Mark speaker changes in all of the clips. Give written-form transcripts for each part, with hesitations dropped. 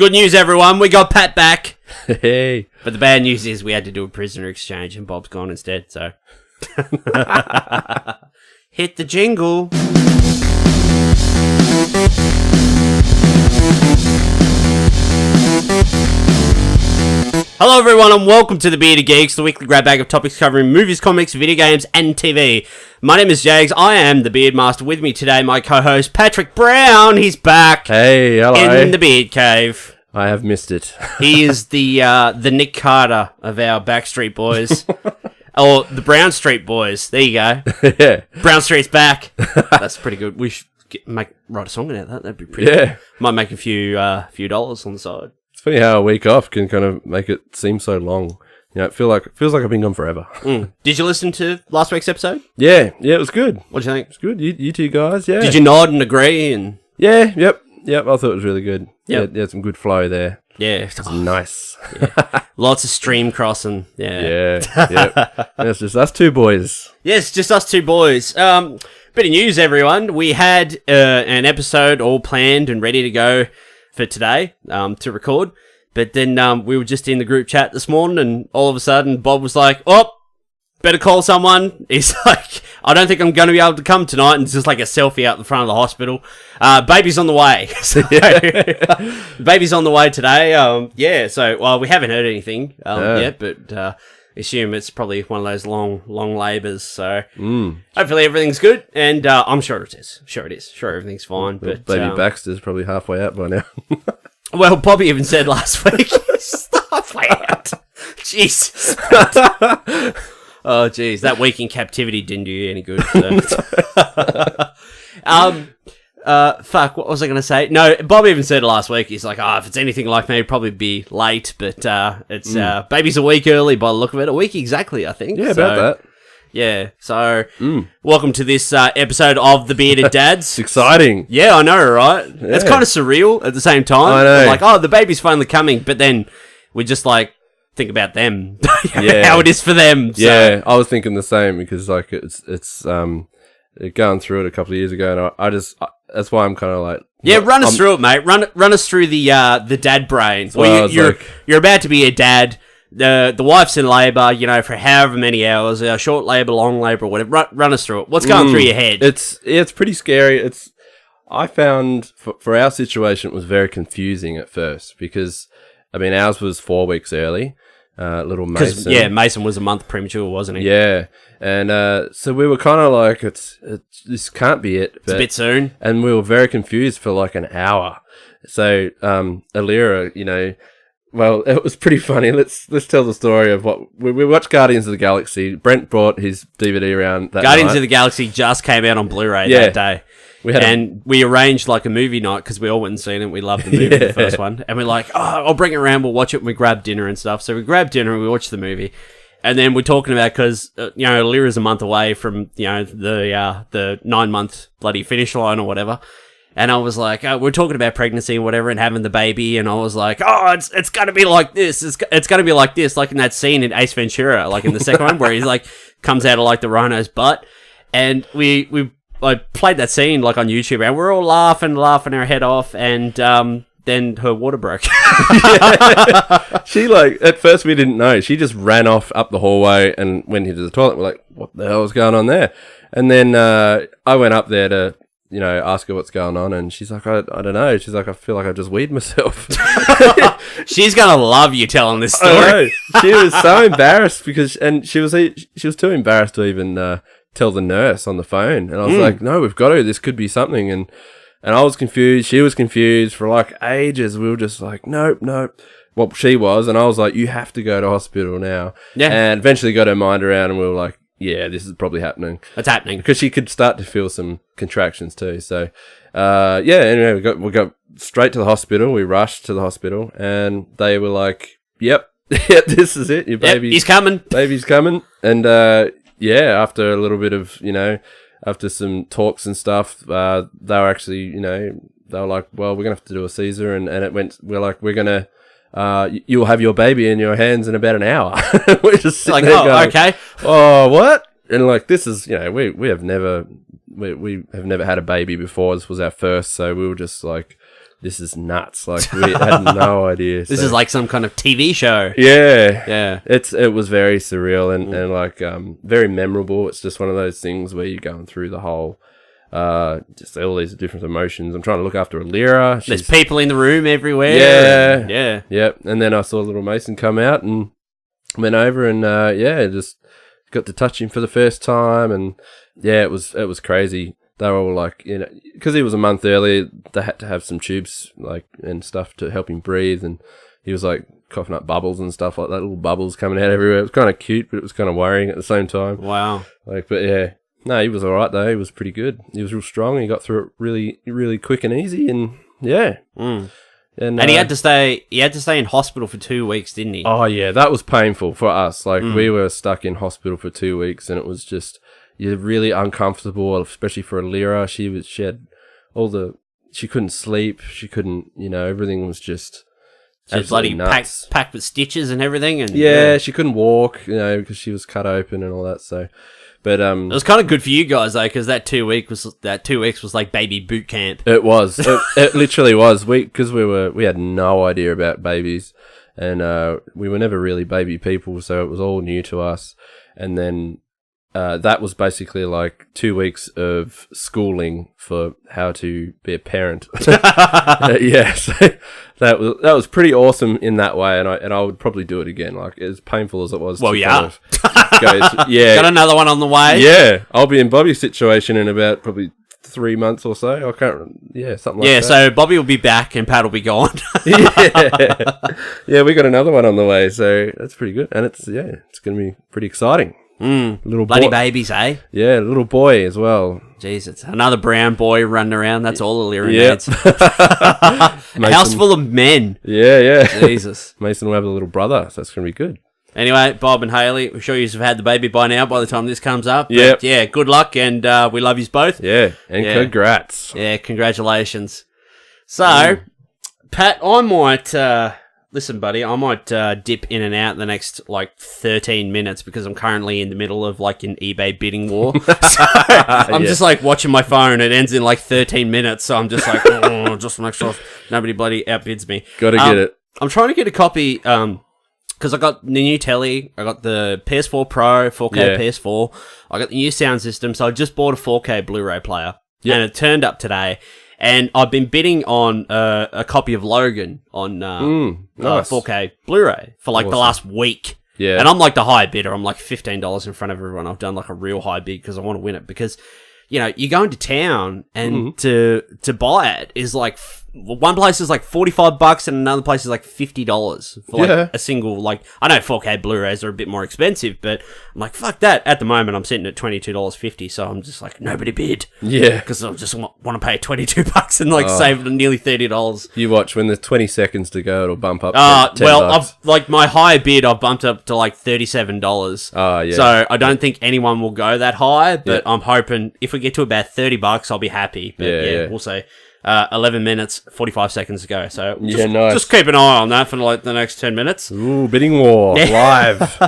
Speaker 1: Good news, everyone. We got Pat back.
Speaker 2: Hey.
Speaker 1: But the bad news is we had to do a prisoner exchange and Bob's gone instead, so. Hit the jingle. Hello, everyone, and welcome to the Bearded Geeks, the weekly grab bag of topics covering movies, comics, video games, and TV. My name is Jags. I am the Beard Master. With me today, my co-host, Patrick Brown. He's back.
Speaker 2: Hey, hello.
Speaker 1: In the Beard Cave.
Speaker 2: I have missed it.
Speaker 1: He is the Nick Carter of our Backstreet Boys. Or the Brown Street Boys. There you go.
Speaker 2: Yeah.
Speaker 1: Brown Street's back. That's pretty good. We should write a song about that. That'd be pretty good. Might make a few dollars on the side.
Speaker 2: It's funny how a week off can kind of make it seem so long. You know, it feels like I've been gone forever.
Speaker 1: Did you listen to last week's episode?
Speaker 2: Yeah, it was good.
Speaker 1: What do you think?
Speaker 2: It's good. You two guys, yeah.
Speaker 1: Did you nod and agree? And
Speaker 2: Yeah, yep. I thought it was really good.
Speaker 1: Yep.
Speaker 2: Yeah, some good flow there.
Speaker 1: yeah,
Speaker 2: Nice.
Speaker 1: yeah. Lots of stream crossing. Yeah.
Speaker 2: Yeah. It's just us two boys.
Speaker 1: Yes, just us two boys. Bit of news, everyone. We had an episode all planned and ready to go for today to record. But then we were just in the group chat this morning, and all of a sudden Bob was like, oh, better call someone. He's like, I don't think I'm going to be able to come tonight. And it's just like a selfie out the front of the hospital. Baby's on the way. So, baby's on the way today. So we haven't heard anything yet, but assume it's probably one of those long labours. So hopefully everything's good, and I'm sure it is. Sure everything's fine. But
Speaker 2: Baby Baxter's probably halfway out by now.
Speaker 1: Well, Bobby even said last week, halfway out. Jesus. Oh, geez, that week in captivity didn't do you any good. So. Fuck, what was I going to say? No, Bob even said last week, he's like, if it's anything like me, it'd probably be late, but it's baby's a week early by the look of it. A week exactly, I think.
Speaker 2: Yeah, about that.
Speaker 1: Yeah, so welcome to this episode of The Bearded Dads.
Speaker 2: It's exciting.
Speaker 1: Yeah, I know, right?
Speaker 2: Yeah.
Speaker 1: It's kind of surreal at the same time.
Speaker 2: I know.
Speaker 1: We're like, the baby's finally coming, but then we just like think about them, how it is for them. So.
Speaker 2: Yeah, I was thinking the same because like it's going through it a couple of years ago, and that's why I'm kind of like
Speaker 1: run us through it, mate. Run us through the dad brain.
Speaker 2: Well,
Speaker 1: you're about to be a dad. The wife's in labour, for however many hours, short labour, long labour, whatever. Run us through it. What's going through your head?
Speaker 2: It's pretty scary. I found for our situation it was very confusing at first because ours was 4 weeks early. Little Mason.
Speaker 1: Yeah, Mason was a month premature, wasn't he?
Speaker 2: Yeah, and so we were kind of like, this can't be it.
Speaker 1: It's a bit soon.
Speaker 2: And we were very confused for like an hour. So Alira, well, it was pretty funny. Let's tell the story of what we watched. Guardians of the Galaxy. Brent brought his DVD around that
Speaker 1: Guardians
Speaker 2: night.
Speaker 1: of the Galaxy just came out on Blu-ray that day. We arranged like a movie night because we all went and seen it. We loved the movie, the first one. And we're like, I'll bring it around. We'll watch it. And we grabbed dinner and stuff. So we grabbed dinner and we watched the movie. And then we're talking about, because, Lyra's a month away from, the 9-month bloody finish line or whatever. And I was like, we're talking about pregnancy and whatever and having the baby. And I was like, it's going to be like this. It's going to be like this. Like in that scene in Ace Ventura, like in the second one where he's like, comes out of like the rhino's butt. And I played that scene like on YouTube and we're all laughing our head off. And then her water broke.
Speaker 2: She at first we didn't know. She just ran off up the hallway and went into the toilet. We're like, what the hell is going on there? And then I went up there to ask her what's going on, and she's like, I don't know. She's like, I feel like I just weed myself.
Speaker 1: She's gonna love you telling this story.
Speaker 2: I know. She was so embarrassed she was too embarrassed to even tell the nurse on the phone. And I was like, no, we've got to. This could be something. And I was confused. She was confused for like ages. We were just like, nope. Well, she was, and I was like, you have to go to hospital now. Yeah. And eventually got her mind around, and we were like, yeah, this is probably happening.
Speaker 1: It's happening.
Speaker 2: Because she could start to feel some contractions too. So, anyway, we got straight to the hospital. We rushed to the hospital and they were like, yep, this is it. Your baby.
Speaker 1: He's coming.
Speaker 2: Baby's coming. And, after a little bit of, after some talks and stuff, they were actually, they were like, well, we're going to have to do a Caesar. And it went, we're like, we're going to, you'll have your baby in your hands in about an hour. We're just sitting there going,
Speaker 1: okay.
Speaker 2: Oh, what? And like, this is, we have never had a baby before. This was our first. So we were just like this is nuts. Like, we had no idea.
Speaker 1: This is like some kind of TV show.
Speaker 2: Yeah. It was very surreal and like, very memorable. It's just one of those things where you're going through the whole, just all these different emotions. I'm trying to look after Alira.
Speaker 1: There's people in the room everywhere.
Speaker 2: Yeah. Yep. And then I saw little Mason come out and went over and, just got to touch him for the first time. And yeah, it was crazy. They were all like, because he was a month early, they had to have some tubes like and stuff to help him breathe, and he was like coughing up bubbles and stuff like that, little bubbles coming out everywhere. It was kind of cute, but it was kind of worrying at the same time.
Speaker 1: Wow.
Speaker 2: But yeah, no, he was all right though. He was pretty good. He was real strong. And he got through it really, really quick and easy, and yeah. And
Speaker 1: he had to stay. He had to stay in hospital for 2 weeks, didn't he?
Speaker 2: Oh yeah, that was painful for us. Like we were stuck in hospital for 2 weeks, and it was just. You're really uncomfortable, especially for Alira. She couldn't sleep. She couldn't, everything was just
Speaker 1: bloody packed with stitches and everything. And
Speaker 2: she couldn't walk, because she was cut open and all that. So, but
Speaker 1: it was kind of good for you guys though, because that 2 weeks was like baby boot camp.
Speaker 2: It was. It literally was. Because we had no idea about babies, and we were never really baby people, so it was all new to us. And then. That was basically like 2 weeks of schooling for how to be a parent. So that was pretty awesome in that way, and I would probably do it again. Like as painful as it was.
Speaker 1: Well,
Speaker 2: got
Speaker 1: another one on the way.
Speaker 2: Yeah, I'll be in Bobby's situation in about probably 3 months or so. I can't. Yeah, something like that.
Speaker 1: Yeah, so Bobby will be back and Pat will be gone.
Speaker 2: Yeah, we got another one on the way, so that's pretty good, and it's going to be pretty exciting.
Speaker 1: Little bloody babies, eh?
Speaker 2: Yeah, little boy as well.
Speaker 1: Jeez, it's another brown boy running around. That's all Alira needs. A house full of men.
Speaker 2: Yeah.
Speaker 1: Jesus.
Speaker 2: Mason will have a little brother, so that's going to be good.
Speaker 1: Anyway, Bob and Hayley, we're sure you've had the baby by now by the time this comes up.
Speaker 2: Yeah.
Speaker 1: Yeah, good luck, and we love you both.
Speaker 2: Yeah, and congrats.
Speaker 1: Yeah, congratulations. So, Pat, I might... listen, buddy, I might dip in and out the next, 13 minutes because I'm currently in the middle of, an eBay bidding war. So I'm just, watching my phone. It ends in, 13 minutes. So I'm just just make sure nobody bloody outbids me.
Speaker 2: Gotta get it.
Speaker 1: I'm trying to get a copy, because I got the new telly. I got the PS4 Pro, 4K PS4. I got the new sound system. So I just bought a 4K Blu-ray player. Yep. And it turned up today. And I've been bidding on a copy of Logan on
Speaker 2: nice.
Speaker 1: 4K Blu-ray for the last week.
Speaker 2: Yeah.
Speaker 1: And I'm the high bidder. I'm $15 in front of everyone. I've done a real high bid because I want to win it. Because, you go into town and to buy it is one place is $45 and another place is $50 for a single, I know 4K Blu-rays are a bit more expensive, but I'm fuck that. At the moment, I'm sitting at $22.50, so I'm just nobody bid.
Speaker 2: Yeah.
Speaker 1: Because I just want to pay $22 and save nearly $30.
Speaker 2: You watch when there's 20 seconds to go, it'll bump up to $10.
Speaker 1: Well, I've my higher bid, I've bumped up to $37.
Speaker 2: Yeah.
Speaker 1: So I don't think anyone will go that high, but I'm hoping if we get to about $30, I'll be happy. But we'll see. 11 minutes, 45 seconds to go. So
Speaker 2: nice.
Speaker 1: Just keep an eye on that for the next 10 minutes.
Speaker 2: Ooh, bidding war live.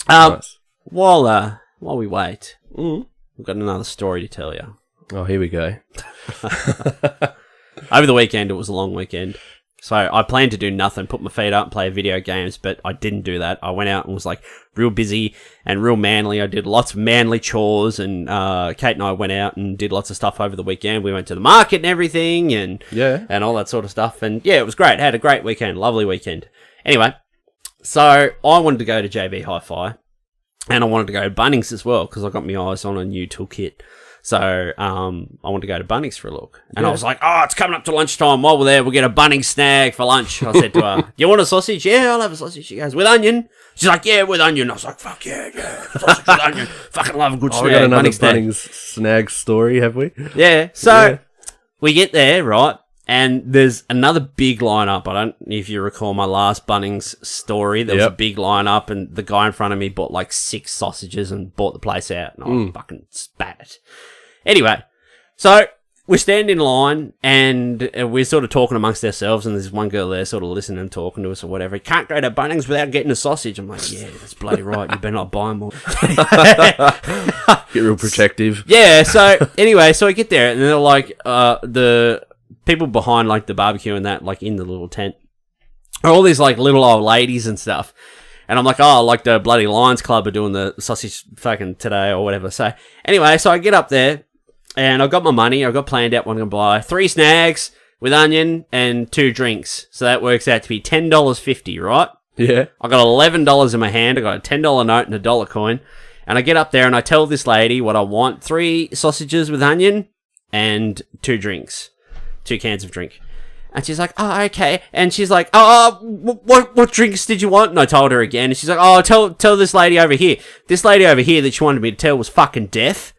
Speaker 1: Nice. While we wait, we've got another story to tell you.
Speaker 2: Oh, here we go.
Speaker 1: Over the weekend, it was a long weekend. So I planned to do nothing, put my feet up and play video games, but I didn't do that. I went out and was real busy and real manly. I did lots of manly chores, and Kate and I went out and did lots of stuff over the weekend. We went to the market and everything and all that sort of stuff. And it was great. Had a great weekend, lovely weekend. Anyway, so I wanted to go to JB Hi-Fi and I wanted to go to Bunnings as well because I got my eyes on a new toolkit. So, I wanted to go to Bunnings for a look. And I was it's coming up to lunchtime. While we're there, we'll get a Bunning snag for lunch. I said to her, do you want a sausage? Yeah, I'll have a sausage. She goes, with onion? She's like, yeah, with onion. I was like, fuck yeah. Sausage with onion. Fucking love a good snag.
Speaker 2: We got another Bunnings snag story, have we?
Speaker 1: Yeah. So, we get there, right? And there's another big lineup. I don't know if you recall my last Bunnings story. There was a big lineup, and the guy in front of me bought 6 sausages and bought the place out. And I fucking spat it. Anyway, so we're standing in line, and we're sort of talking amongst ourselves, and there's one girl there sort of listening and talking to us or whatever. You can't go to Bunnings without getting a sausage. I'm like, yeah, that's bloody right. You better not buy more.
Speaker 2: Get real protective.
Speaker 1: Yeah, so anyway, so I get there, and they're like, the people behind like the barbecue and that, like in the little tent, are all these like little old ladies and stuff. And I'm like, oh, like the bloody Lions Club are doing the sausage fucking today or whatever. So anyway, so I get up there and I've got my money. I've got planned out what I'm going to buy. 3 snags with onion and 2 drinks. So that works out to be $10.50, right?
Speaker 2: Yeah.
Speaker 1: I got $11 in my hand. I got a $10 note and a dollar coin. And I get up there and I tell this lady what I want. 3 sausages with onion and 2 drinks. 2 cans of drink. And she's like, oh, okay. And she's like, what drinks did you want? And I told her again. And she's like, oh, tell this lady over here. This lady over here that she wanted me to tell was fucking deaf.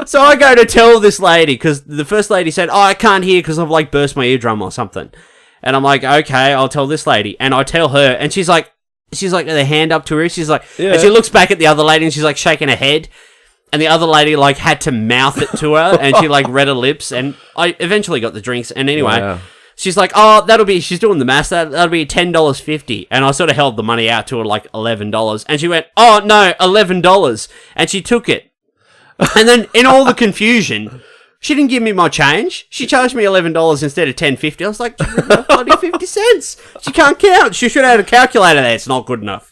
Speaker 1: So I go to tell this lady, because the first lady said, oh, I can't hear because I've like burst my eardrum or something. And I'm like, okay, I'll tell this lady. And I tell her, and she's like, with her hand up to her. She's like, and she looks back at the other lady and she's like shaking her head. And the other lady, like, had to mouth it to her, and she, like, read her lips, and I eventually got the drinks, and anyway, she's like, oh, she's doing the maths, that'll be $10.50, and I sort of held the money out to her, like, $11, and she went, oh, no, $11, and she took it, and then, in all the confusion, she didn't give me my change, she charged me $11 instead of $10.50, I was like, bloody 50 cents, she can't count, she should have had a calculator there, it's not good enough.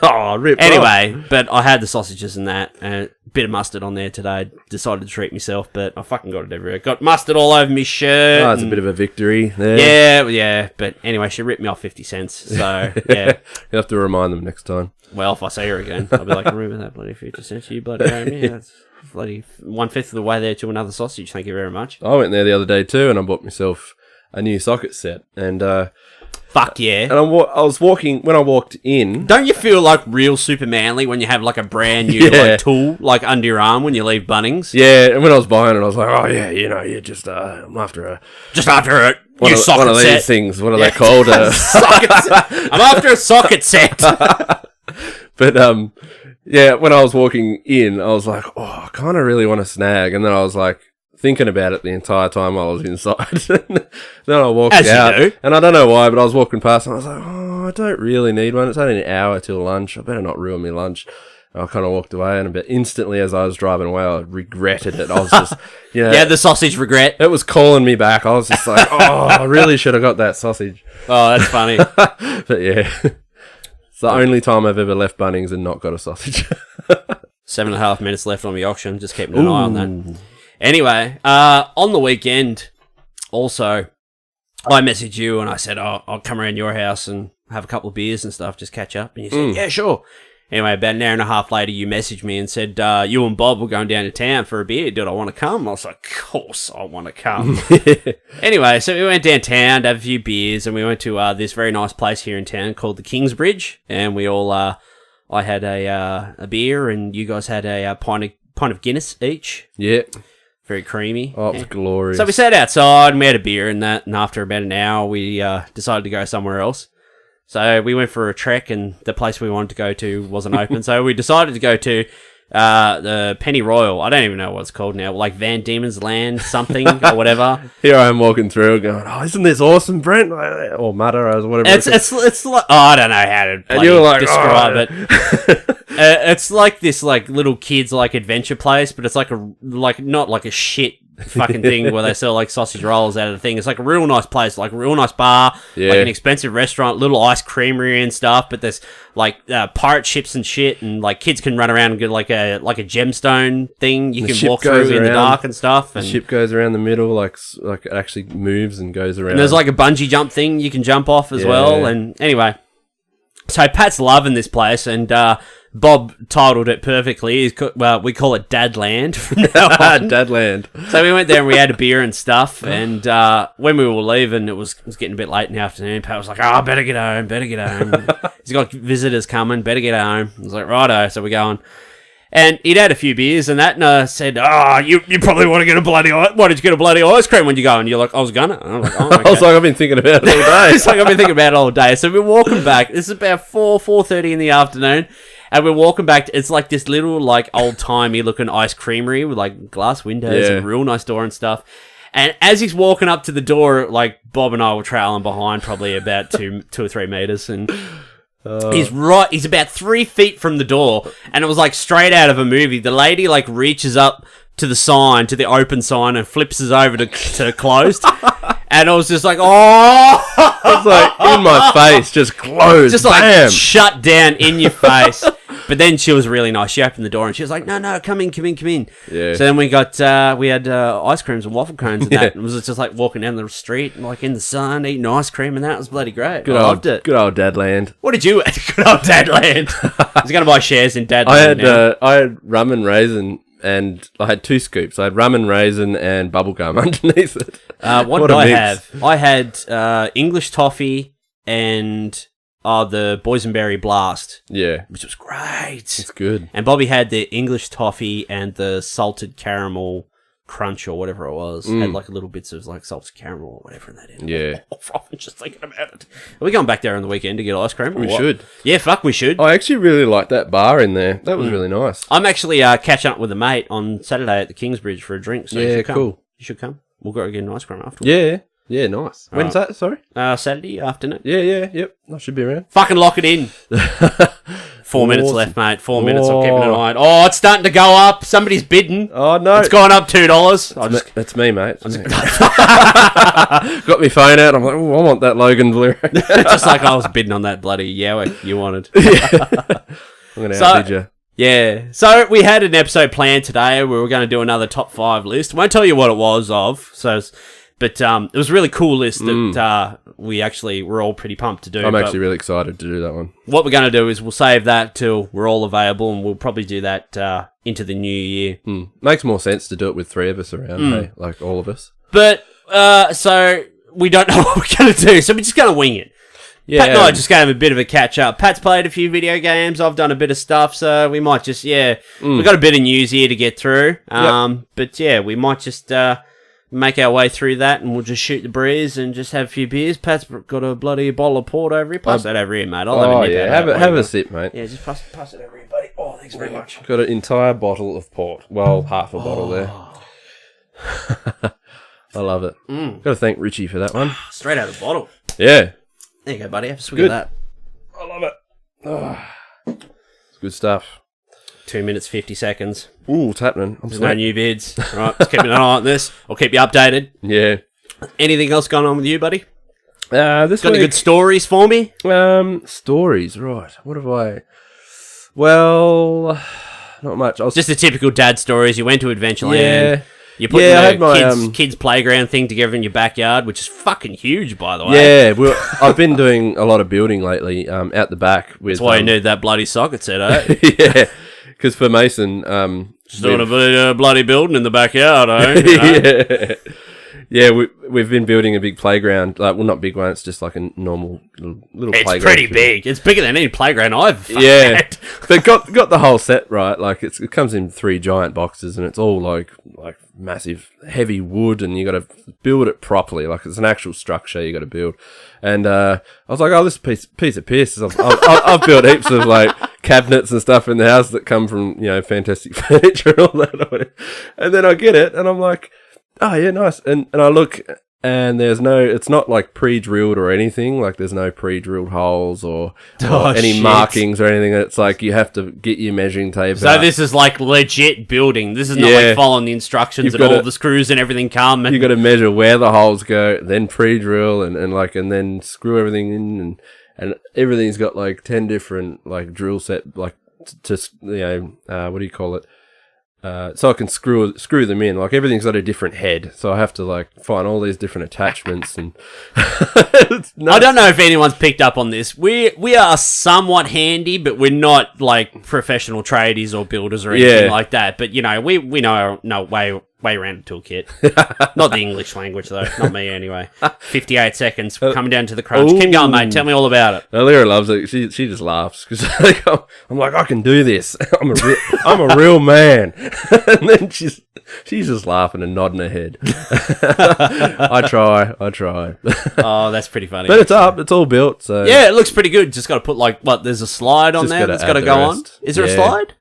Speaker 2: Oh, rip
Speaker 1: anyway, but I had the sausages and that, and a bit of mustard on there today. Decided to treat myself, but I fucking got it everywhere. Got mustard all over my shirt.
Speaker 2: Oh, it's a bit of a victory there.
Speaker 1: Yeah. But anyway, she ripped me off 50 cents. So, yeah.
Speaker 2: You'll have to remind them next time.
Speaker 1: Well, if I see her again, I'll be like, remember that bloody 50 cents you bloody owe me? That's bloody 1/5 of the way there to another sausage. Thank you very much.
Speaker 2: I went there the other day too, and I bought myself a new socket set. And,
Speaker 1: fuck yeah.
Speaker 2: And I was walking, when I walked in...
Speaker 1: Don't you feel like real super manly when you have like a brand new like tool like under your arm when you leave Bunnings?
Speaker 2: Yeah, and when I was buying it, I was like, oh yeah, you're just, I'm after a...
Speaker 1: Just after it.
Speaker 2: One of these
Speaker 1: set.
Speaker 2: Things, what are they called?
Speaker 1: Socket set. I'm after a socket set.
Speaker 2: But, yeah, when I was walking in, I was like, oh, I kind of really want a snag. And then I was like, thinking about it the entire time I was inside. Then I walked out, and I don't know why, but I was walking past, and I was like, oh, I don't really need one. It's only an hour till lunch. I better not ruin my lunch. And I kind of walked away, and instantly as I was driving away, I regretted it. I was just,
Speaker 1: yeah, the sausage regret.
Speaker 2: It was calling me back. I was just like, oh, I really should have got that sausage.
Speaker 1: Oh, that's funny.
Speaker 2: But yeah, it's the only time I've ever left Bunnings and not got a sausage.
Speaker 1: 7.5 minutes left on my auction. Just keeping an eye on that. Anyway, on the weekend, also, I messaged you and I said, oh, I'll come around your house and have a couple of beers and stuff, just catch up. And you said, yeah, sure. Anyway, about an hour and a half later, you messaged me and said, you and Bob were going down to town for a beer. Did I want to come? I was like, of course I want to come. Anyway, so we went downtown to have a few beers, and we went to this very nice place here in town called the Kingsbridge. And we all, I had a beer, and you guys had a pint of Guinness each.
Speaker 2: Yeah.
Speaker 1: Very creamy.
Speaker 2: Oh, it was glorious.
Speaker 1: So we sat outside and we had a beer and that, and after about an hour, we decided to go somewhere else. So we went for a trek, and the place we wanted to go to wasn't open. So we decided to go to the Penny Royal. I don't even know what it's called now. Like Van Diemen's Land something or whatever.
Speaker 2: Here I am walking through going, oh, isn't this awesome, Brent? Or Matter or whatever.
Speaker 1: It's like, oh, I don't know how to describe it. It's like this like little kids like adventure place, but it's like not like a shit fucking thing where they sell like sausage rolls out of the thing. It's like a real nice place, like a real nice bar, like an expensive restaurant, little ice creamery and stuff. But there's like pirate ships and shit, and like kids can run around and get like a gemstone thing you can walk through in the dark and stuff. And
Speaker 2: the ship goes around the middle, like it actually moves and goes around.
Speaker 1: And there's like a bungee jump thing you can jump off as well. And anyway, so Pat's loving this place, and Bob titled it perfectly. Well, we call it Dadland from now on.
Speaker 2: Dadland.
Speaker 1: So we went there and we had a beer and stuff. And when we were leaving, it was getting a bit late in the afternoon. Pat was like, "Oh, better get home. He's got visitors coming. Better get home." I was like, "Righto." So we're going. And he'd had a few beers and that, and I said, "Oh, you probably want to get a bloody why did you get a bloody ice cream when you go?" And you're like, "I was gonna." And I'm like, "Oh, okay."
Speaker 2: I was like, "I've been thinking about it all day."
Speaker 1: It's like I've been thinking about it all day. So we're walking back. This is about 4:30 in the afternoon. And we're walking back. It's like this little, like, old-timey looking ice creamery with, like, glass windows and a real nice door and stuff. And as he's walking up to the door, like, Bob and I were trailing behind probably about 2 or 3 meters. And he's about 3 feet from the door. And it was, like, straight out of a movie. The lady, like, reaches up to the sign, to the open sign, and flips us over to closed. And I was just like, oh!
Speaker 2: It's like in my face, just closed.
Speaker 1: Just like shut down in your face. But then she was really nice. She opened the door and she was like, no, come in. Yeah. So then we had ice creams and waffle cones and that. And it was just like walking down the street, like in the sun, eating ice cream and that. It was bloody great. I loved it.
Speaker 2: Good old Dadland.
Speaker 1: What did you eat? Good old Dadland. I was going to buy shares in Dadland.
Speaker 2: I had rum and raisin. And I had 2 scoops. I had rum and raisin and bubblegum underneath it.
Speaker 1: What did I have? I had English toffee and the boysenberry blast.
Speaker 2: Yeah.
Speaker 1: Which was great.
Speaker 2: It's good.
Speaker 1: And Bobby had the English toffee and the salted caramel crunch or whatever it was. Had like little bits of like salted caramel or whatever in that in.
Speaker 2: Yeah.
Speaker 1: I'm just thinking about it. Are we going back there on the weekend to get ice cream?
Speaker 2: We should.
Speaker 1: Yeah, fuck, we should.
Speaker 2: I actually really liked that bar in there. That was really nice.
Speaker 1: I'm actually catching up with a mate on Saturday at the Kingsbridge for a drink. So
Speaker 2: yeah, cool.
Speaker 1: You should come. We'll go get an ice cream afterwards.
Speaker 2: Yeah. Yeah, nice. When's that? Sorry?
Speaker 1: Saturday afternoon.
Speaker 2: Yeah, yep. I should be around.
Speaker 1: Fucking lock it in. 4 minutes left, mate. 4 minutes. I'm keeping an eye on. Oh, it's starting to go up. Somebody's bidding.
Speaker 2: Oh, no.
Speaker 1: It's gone up $2.
Speaker 2: That's me, mate. Got my phone out. I'm like, oh, I want that Logan Blu-ray.
Speaker 1: Just like I was bidding on that bloody Yowie you wanted.
Speaker 2: I'm going to outbid you.
Speaker 1: Yeah. So we had an episode planned today. We were going to do another top 5 list. Won't tell you what it was of. But it was a really cool list that we actually were all pretty pumped to do.
Speaker 2: I'm actually really excited to do that one.
Speaker 1: What we're going to do is we'll save that till we're all available, and we'll probably do that into the new year.
Speaker 2: Makes more sense to do it with 3 of us around, hey? Like all of us.
Speaker 1: But, so we don't know what we're going to do, so we're just going to wing it. Yeah, Pat and I are just going to have a bit of a catch-up. Pat's played a few video games. I've done a bit of stuff, so we might just, we've got a bit of news here to get through. But, yeah, we might just make our way through that, and we'll just shoot the breeze and just have a few beers. Pat's got a bloody bottle of port over here. Pass that over here, mate. I'll have a nip out.
Speaker 2: Have a sip, mate.
Speaker 1: Yeah, just pass it over here, buddy. Oh, thanks very much.
Speaker 2: Got an entire bottle of port. Well, half a bottle there. I love it. Got to thank Richie for that one.
Speaker 1: Straight out of the bottle.
Speaker 2: Yeah.
Speaker 1: There you go, buddy. Have a swig of that.
Speaker 2: I love it. It's good stuff.
Speaker 1: 2 minutes, 50 seconds.
Speaker 2: Ooh, it's happening.
Speaker 1: There's no new bids. Right, just keeping an eye on this. I'll keep you updated.
Speaker 2: Yeah.
Speaker 1: Anything else going on with you, buddy?
Speaker 2: This
Speaker 1: got any good stories for me?
Speaker 2: Stories, right. What have I... Well, not much.
Speaker 1: Just the typical dad stories. You went to Adventureland.
Speaker 2: Yeah.
Speaker 1: You put the kids playground thing together in your backyard, which is fucking huge, by the way.
Speaker 2: Yeah, I've been doing a lot of building lately out the back. That's
Speaker 1: why you need that bloody socket set, eh?
Speaker 2: Yeah, because for Mason...
Speaker 1: just doing a bit of bloody building in the backyard, eh?
Speaker 2: Yeah, we've been building a big playground. Well, not big one. It's just like a normal little playground.
Speaker 1: It's pretty big. It's bigger than any playground I've
Speaker 2: had. But got the whole set right. Like it comes in 3 giant boxes, and it's all like massive, heavy wood, and you got to build it properly. Like it's an actual structure you got to build. And I was like, oh, this piece of piss. I've built heaps of like cabinets and stuff in the house that come from Fantastic Furniture and all that. And then I get it, and I'm like, oh yeah, nice. And I look, and it's not like pre-drilled or anything. Like there's no pre-drilled holes or any markings or anything. It's like you have to get your measuring tape.
Speaker 1: So this is like legit building. This is not like following the instructions and all the screws and everything come.
Speaker 2: You got to measure where the holes go, then pre-drill and then screw everything in, and everything's got like 10 different like drill set like to what do you call it? So I can screw them in. Like everything's got a different head, so I have to like find all these different attachments. And
Speaker 1: I don't know if anyone's picked up on this. We are somewhat handy, but we're not like professional tradies or builders or anything like that. But we know way around the toolkit. Not the English language though. Not me anyway. 58 seconds. Coming down to the crunch. Keep going, mate. Tell me all about it.
Speaker 2: Lyra loves it. She just laughs because I'm like, I can do this. I'm a real man. And then she's just laughing and nodding her head. I try.
Speaker 1: Oh, that's pretty funny.
Speaker 2: But it's up. It's all built. So
Speaker 1: yeah, it looks pretty good. Just got to put there's a slide on there that's got to go on. Is there a slide?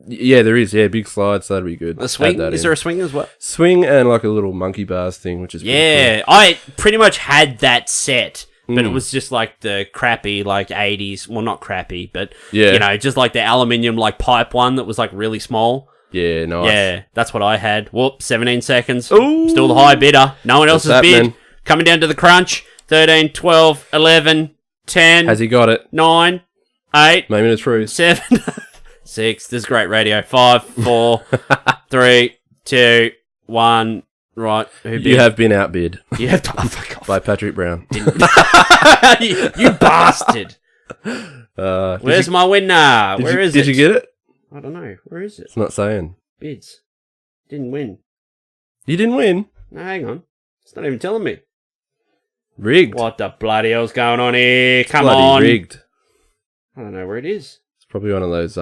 Speaker 2: Yeah, there is. Yeah, big slide, so that'd be good.
Speaker 1: A swing? Is there a swing as well?
Speaker 2: Swing and like a little monkey bars thing, which is
Speaker 1: cool. I pretty much had that set, but it was just like the crappy like 80s. Well, not crappy, but just like the aluminium like pipe one that was like really small.
Speaker 2: Yeah, nice.
Speaker 1: Yeah, that's what I had. Whoop, 17 seconds.
Speaker 2: Ooh.
Speaker 1: Still the high bidder. No one else has bid. Coming down to the crunch. 13, 12, 11, 10.
Speaker 2: Has he got it?
Speaker 1: 9, 8.
Speaker 2: Maybe the truth.
Speaker 1: 7, 6. This is great radio. 5, 4, 3, 2, 1. Right. Who bid?
Speaker 2: You have been outbid.
Speaker 1: You have to. Oh, fuck off.
Speaker 2: By Patrick Brown.
Speaker 1: you bastard. Where's my winner? Where is it?
Speaker 2: Did you get it?
Speaker 1: I don't know. Where is it?
Speaker 2: It's not saying.
Speaker 1: Bids. Didn't win.
Speaker 2: You didn't win?
Speaker 1: No, hang on. It's not even telling me.
Speaker 2: Rigged.
Speaker 1: What the bloody hell's going on here? Come
Speaker 2: bloody
Speaker 1: on.
Speaker 2: Rigged.
Speaker 1: I don't know where it is.
Speaker 2: It's probably one of those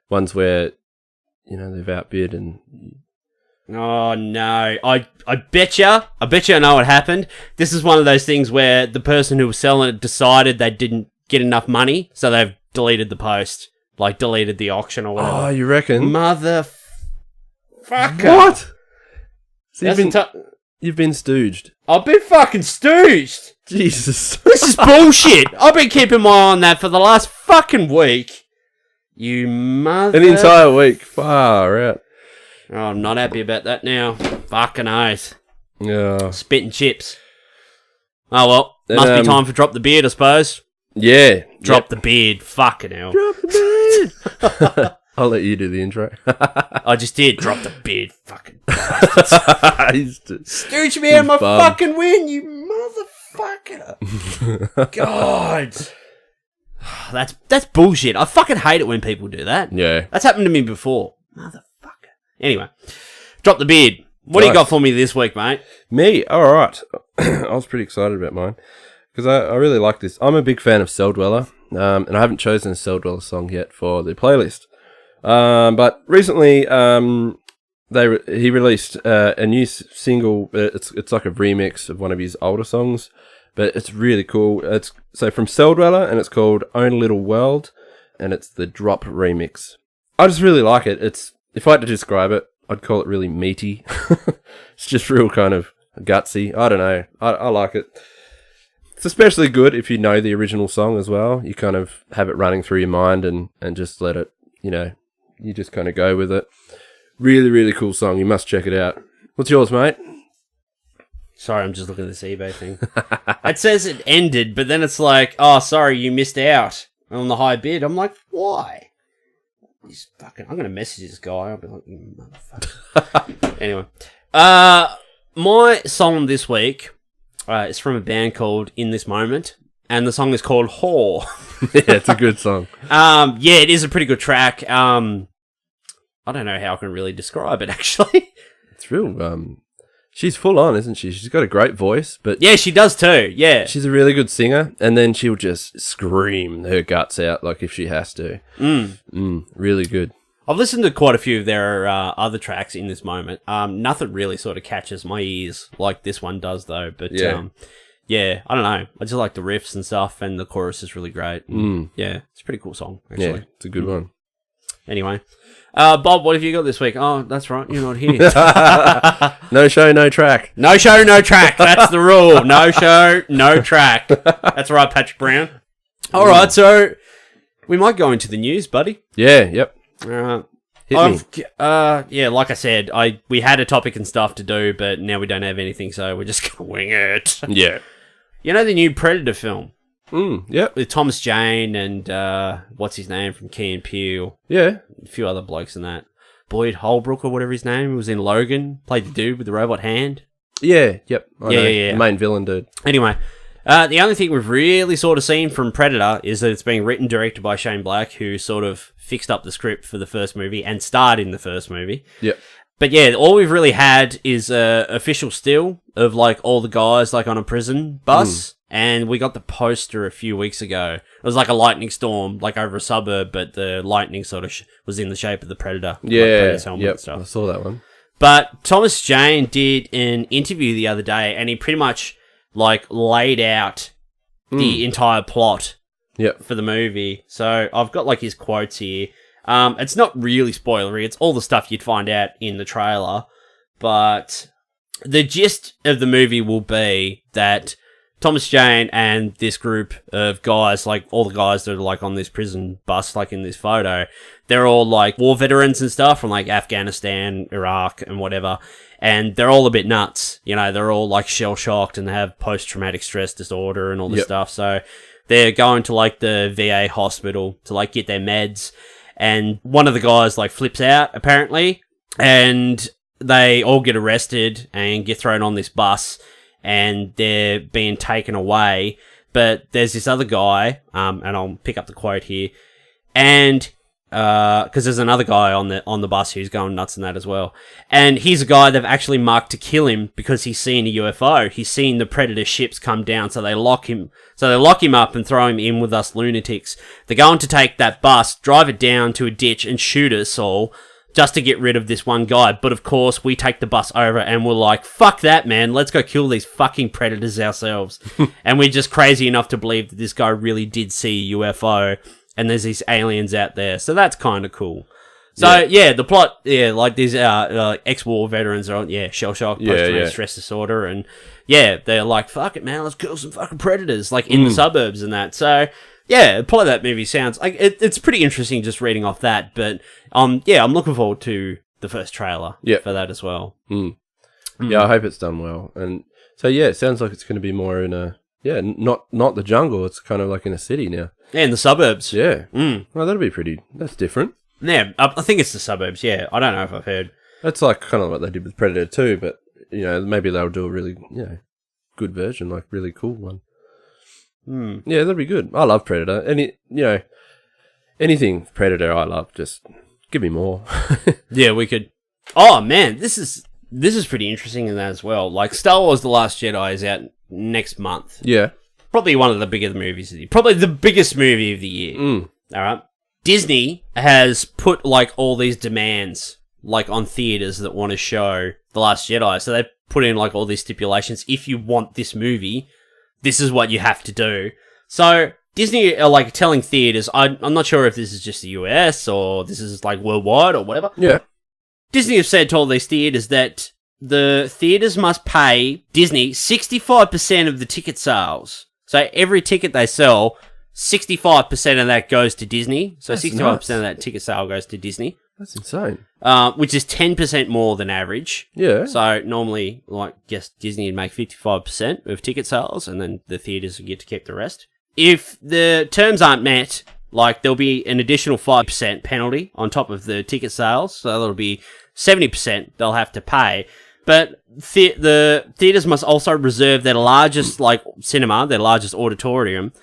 Speaker 2: ones where, they've outbid and...
Speaker 1: Oh, no. I bet you I know what happened. This is one of those things where the person who was selling it decided they didn't get enough money, so they've deleted the post. Like, deleted the auction or whatever.
Speaker 2: Oh, you reckon?
Speaker 1: Motherfucker.
Speaker 2: What? So you've been stooged.
Speaker 1: I've been fucking stooged.
Speaker 2: Jesus.
Speaker 1: This is bullshit. I've been keeping my eye on that for the last fucking week. You mother...
Speaker 2: An entire week. Far out.
Speaker 1: Oh, I'm not happy about that now. Fucking oath.
Speaker 2: Yeah.
Speaker 1: Spitting chips. Oh, well. Must be time for Drop the Beard, I suppose.
Speaker 2: Yeah.
Speaker 1: Drop the beard. Fucking hell.
Speaker 2: Drop the beard. I'll let you do the intro.
Speaker 1: I just did. Drop the beard. Fucking bastards. Stooge me out of my fucking win, you motherfucker. God. That's bullshit. I fucking hate it when people do that.
Speaker 2: Yeah.
Speaker 1: That's happened to me before. Motherfucker. Anyway. Drop the beard. What do you got for me this week, mate?
Speaker 2: Me? All right. I was pretty excited about mine. Because I really like this. I'm a big fan of Cell Dweller, and I haven't chosen a Cell Dweller song yet for the playlist. But recently, he released a new single. It's like a remix of one of his older songs, but it's really cool. It's from Cell Dweller, and it's called Own a Little World, and it's the Drop remix. I just really like it. If I had to describe it, I'd call it really meaty. It's just real kind of gutsy. I don't know. I like it. It's especially good if you know the original song as well. You kind of have it running through your mind and just let it, you just kind of go with it. Really, really cool song. You must check it out. What's yours, mate?
Speaker 1: Sorry, I'm just looking at this eBay thing. It says it ended, but then it's like, oh, sorry, you missed out on the high bid. I'm like, why? I'm going to message this guy. I'll be like, you motherfucker. Anyway. My song this week... it's from a band called In This Moment, and the song is called Whore.
Speaker 2: Yeah, it's a good song.
Speaker 1: Yeah, it is a pretty good track. I don't know how I can really describe it, actually.
Speaker 2: It's real, she's full on, isn't she? She's got a great voice, but...
Speaker 1: Yeah, she does too, yeah.
Speaker 2: She's a really good singer, and then she'll just scream her guts out, like if she has to. Really good. I've
Speaker 1: listened to quite a few of their other tracks In This Moment. Nothing really sort of catches my ears like this one does, though. But yeah, I don't know. I just like the riffs and stuff, and the chorus is really great. Yeah, it's a pretty cool song, actually.
Speaker 2: Yeah, it's a good one.
Speaker 1: Anyway, Bob, what have you got this week? Oh, that's right, you're not here.
Speaker 2: No show, no track.
Speaker 1: No show, no track. That's the rule. No show, no track. That's right, Patrick Brown. All right, so we might go into the news, buddy.
Speaker 2: Yeah, yep.
Speaker 1: Hit me. Yeah, like I said, we had a topic and stuff to do, but now we don't have anything, so we're just gonna wing it.
Speaker 2: Yeah.
Speaker 1: You know the new Predator film?
Speaker 2: Yep.
Speaker 1: With Thomas Jane and what's his name from Key and Peele?
Speaker 2: Yeah.
Speaker 1: A few other blokes in that. Boyd Holbrook or whatever his name was in Logan. Played the dude with the robot hand.
Speaker 2: Yeah. Yep. I know.
Speaker 1: Yeah.
Speaker 2: The main villain dude.
Speaker 1: Anyway. The only thing we've really sort of seen from Predator is that it's being written, directed by Shane Black, who sort of fixed up the script for the first movie and starred in the first movie.
Speaker 2: Yep.
Speaker 1: But yeah, all we've really had is official still of like all the guys like on a prison bus, and we got the poster a few weeks ago. It was like a lightning storm, like over a suburb, but the lightning sort of was in the shape of the Predator.
Speaker 2: Yeah,
Speaker 1: like Predator's helmet and stuff.
Speaker 2: I saw that one.
Speaker 1: But Thomas Jane did an interview the other day, and he pretty much like laid out the entire plot for the movie. So I've got like his quotes here. It's not really spoilery. It's all the stuff you'd find out in the trailer. But the gist of the movie will be that Thomas Jane and this group of guys, like all the guys that are like on this prison bus, like in this photo, they're all like war veterans and stuff from like Afghanistan, Iraq, and whatever. And they're all a bit nuts. You know, they're all like shell shocked and they have post-traumatic stress disorder and all this stuff. So they're going to like the VA hospital to like get their meds. And one of the guys like flips out apparently, and they all get arrested and get thrown on this bus, and they're being taken away. But there's this other guy, and I'll pick up the quote here, and because there's another guy on the bus who's going nuts in that as well, and he's a guy they've actually marked to kill him because he's seen a UFO. He's seen the Predator ships come down, so they lock him up and throw him in with us lunatics. They're going to take that bus, drive it down to a ditch, and shoot us all, just to get rid of this one guy. But of course, we take the bus over and we're like, fuck that, man. Let's go kill these fucking predators ourselves. And we're just crazy enough to believe that this guy really did see a UFO and there's these aliens out there. So that's kind of cool. So, yeah, the plot, like these ex-war veterans are on, shell shock, post-traumatic stress disorder. And, they're like, fuck it, man. Let's kill some fucking predators, like in the suburbs and that. So, yeah, the plot of that movie sounds like it's pretty interesting just reading off that. But, I'm looking forward to the first trailer for that as well.
Speaker 2: Yeah, I hope it's done well. And so, it sounds like it's going to be more in a, not the jungle. It's kind of like in a city now.
Speaker 1: Yeah, in the suburbs.
Speaker 2: Yeah. Well, that's different.
Speaker 1: Yeah, I think it's the suburbs, yeah. I don't know if I've heard.
Speaker 2: That's like kind of what they did with Predator 2, but, maybe they'll do a really, good version, like really cool one. Yeah, that'd be good. I love Predator. Anything Predator I love, just give me more.
Speaker 1: Yeah, we could... Oh, man, this is pretty interesting in that as well. Like, Star Wars The Last Jedi is out next month.
Speaker 2: Yeah.
Speaker 1: Probably one of the bigger movies of the year. Probably the biggest movie of the year. All right? Disney has put, like, all these demands, like, on theaters that want to show The Last Jedi. So they put in, like, all these stipulations. If you want this movie, this is what you have to do. So Disney are, like, telling theaters, I'm not sure if this is just the US or this is, like, worldwide or whatever.
Speaker 2: Yeah.
Speaker 1: Disney have said to all these theaters that the theaters must pay Disney 65% of the ticket sales. So every ticket they sell, 65% of that goes to Disney. So 65% of that ticket sale goes to Disney.
Speaker 2: That's insane.
Speaker 1: Which is 10% more than average.
Speaker 2: Yeah.
Speaker 1: So normally, Disney would make 55% of ticket sales, and then the theaters would get to keep the rest. If the terms aren't met, there'll be an additional 5% penalty on top of the ticket sales. So that'll be 70% they'll have to pay. But the theaters must also reserve their largest, cinema, their largest auditorium,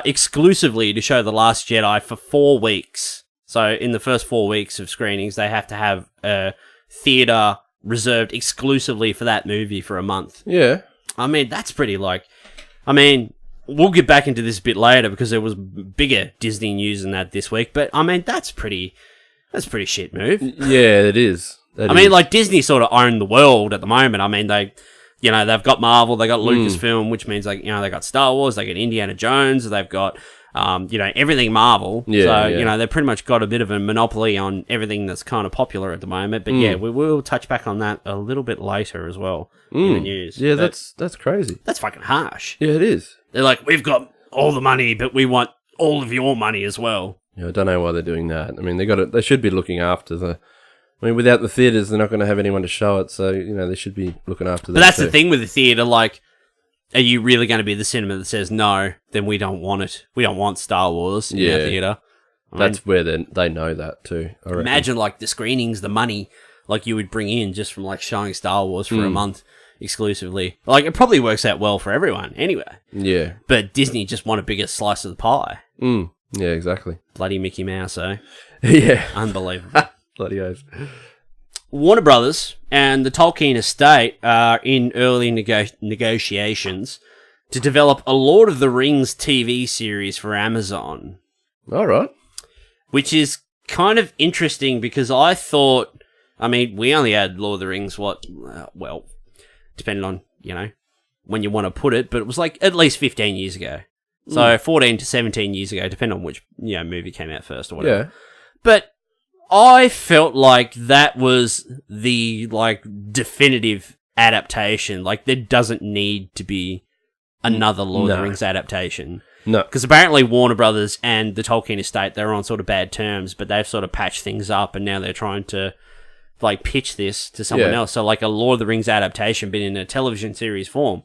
Speaker 1: exclusively to show The Last Jedi for 4 weeks. So in the first 4 weeks of screenings, they have to have a theater reserved exclusively for that movie for a month.
Speaker 2: Yeah.
Speaker 1: I mean, that's pretty we'll get back into this a bit later because there was bigger Disney news than that this week. But I mean, that's pretty shit move.
Speaker 2: Yeah, it is.
Speaker 1: Disney sort of own the world at the moment. I mean, they've got Marvel, they got Lucasfilm, which means they got Star Wars, they got Indiana Jones, they've got everything Marvel. Yeah, so they've pretty much got a bit of a monopoly on everything that's kind of popular at the moment. But we will touch back on that a little bit later as well in the news.
Speaker 2: Yeah, that's crazy.
Speaker 1: That's fucking harsh.
Speaker 2: Yeah, it is.
Speaker 1: They're like, we've got all the money, but we want all of your money as well.
Speaker 2: Yeah, I don't know why they're doing that. I mean, they should be looking after without the theaters, they're not going to have anyone to show it. So, they should be looking after that.
Speaker 1: But that's the thing with the theater. Are you really going to be the cinema that says, no, then we don't want it. We don't want Star Wars in our theater.
Speaker 2: That's where they know that too. I reckon.
Speaker 1: Imagine, the screenings, the money, you would bring in just from, showing Star Wars for a month exclusively. It probably works out well for everyone anyway.
Speaker 2: Yeah.
Speaker 1: But Disney just want a bigger slice of the pie.
Speaker 2: Yeah, exactly.
Speaker 1: Bloody Mickey Mouse, eh?
Speaker 2: Yeah.
Speaker 1: Unbelievable.
Speaker 2: Bloody oath.
Speaker 1: Warner Brothers and the Tolkien estate are in early negotiations to develop a Lord of the Rings TV series for Amazon.
Speaker 2: All right.
Speaker 1: Which is kind of interesting because I thought, we only had Lord of the Rings, depending on, when you want to put it, but it was at least 15 years ago. So 14 to 17 years ago, depending on which, movie came out first or whatever. Yeah. But I felt like that was the, definitive adaptation. There doesn't need to be another Lord of the Rings adaptation.
Speaker 2: No.
Speaker 1: Because apparently Warner Brothers and the Tolkien estate, they're on sort of bad terms, but they've sort of patched things up, and now they're trying to like pitch this to someone else. So like a Lord of the Rings adaptation, but in a television series form.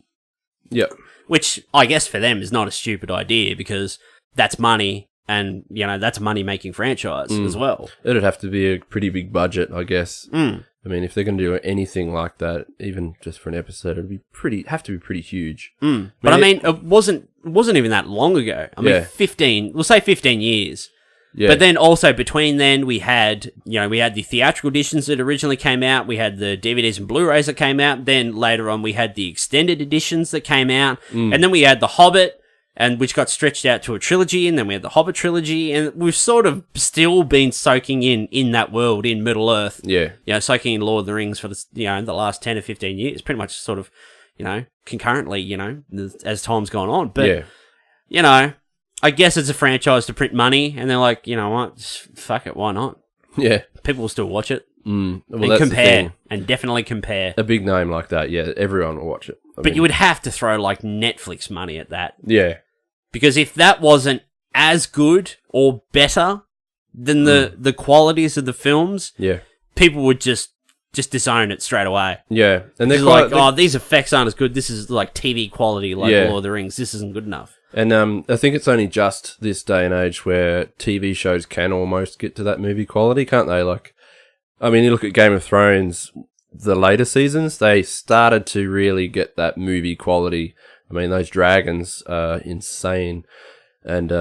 Speaker 2: Yep.
Speaker 1: Which I guess for them is not a stupid idea, because that's money, and that's a money-making franchise as well.
Speaker 2: It'd have to be a pretty big budget, I guess. I mean, if they're going to do anything like that, even just for an episode, it'd be have to be pretty huge.
Speaker 1: But I mean, it wasn't even that long ago. I mean, we'll say 15 years. Yeah. But then also between then we had the theatrical editions that originally came out, we had the DVDs and Blu-rays that came out, then later on we had the extended editions that came out, and then we had The Hobbit, and which got stretched out to a trilogy, and then we had the Hobbit trilogy, and we've sort of still been soaking in that world in Middle-earth. Yeah. Soaking in Lord of the Rings for the last 10 or 15 years, pretty much sort of, concurrently, as time's gone on. But, I guess it's a franchise to print money, and they're like, you know what, fuck it, why not?
Speaker 2: Yeah.
Speaker 1: People will still watch it.
Speaker 2: Well,
Speaker 1: and compare, and definitely compare.
Speaker 2: A big name like that, everyone will watch it.
Speaker 1: But you would have to throw, like, Netflix money at that.
Speaker 2: Yeah.
Speaker 1: Because if that wasn't as good or better than the qualities of the films, people would just disown it straight away.
Speaker 2: Yeah. And they're
Speaker 1: like, these effects aren't as good. This is like TV quality, like Lord of the Rings. This isn't good enough.
Speaker 2: And I think it's only just this day and age where TV shows can almost get to that movie quality, can't they? Like, I mean, you look at Game of Thrones, the later seasons, they started to really get that movie quality. I mean, those dragons are insane. And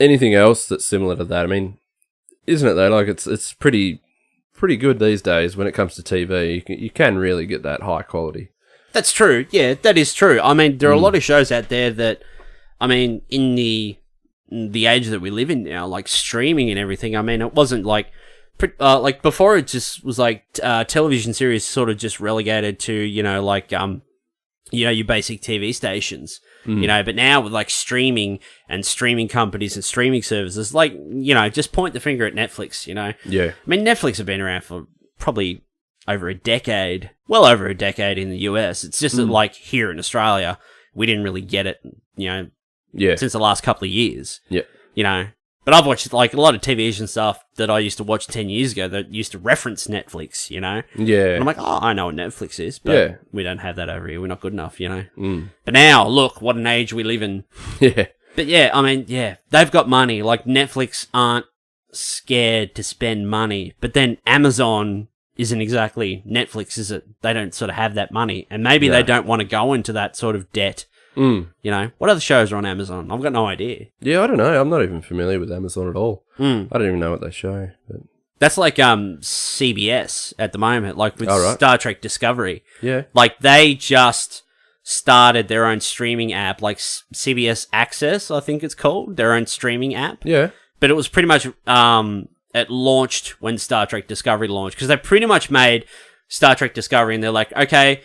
Speaker 2: anything else that's similar to that, I mean, isn't it though? Like, it's pretty good these days when it comes to TV. You can really get that high quality. That's
Speaker 1: true. Yeah, that is true. I mean, there are a lot of shows out there that, I mean, in the age that we live in now, like streaming and everything, I mean, it wasn't like before it just was like television series sort of just relegated to, your basic TV stations, but now with like streaming and streaming companies and streaming services, like, just point the finger at Netflix,
Speaker 2: Yeah.
Speaker 1: I mean, Netflix have been around for probably over a decade, well over a decade in the US. It's just that, like, here in Australia, we didn't really get it, since the last couple of years.
Speaker 2: Yeah.
Speaker 1: But I've watched, like, a lot of TV and stuff that I used to watch 10 years ago that used to reference Netflix,
Speaker 2: Yeah.
Speaker 1: And I'm like, I know what Netflix is, but we don't have that over here. We're not good enough, But now, look, what an age we live in.
Speaker 2: Yeah.
Speaker 1: But yeah, I mean, they've got money. Like, Netflix aren't scared to spend money. But then Amazon isn't exactly Netflix, is it? They don't sort of have that money. And maybe they don't want to go into that sort of debt. What other shows are on Amazon? I've got no idea.
Speaker 2: Yeah, I don't know. I'm not even familiar with Amazon at all. I don't even know what they show. But...
Speaker 1: That's like CBS at the moment, like with Star Trek Discovery.
Speaker 2: Yeah.
Speaker 1: Like, they just started their own streaming app, like CBS Access, I think it's called, their own streaming app.
Speaker 2: Yeah.
Speaker 1: But it was pretty much, it launched when Star Trek Discovery launched, because they pretty much made Star Trek Discovery, and they're like, okay,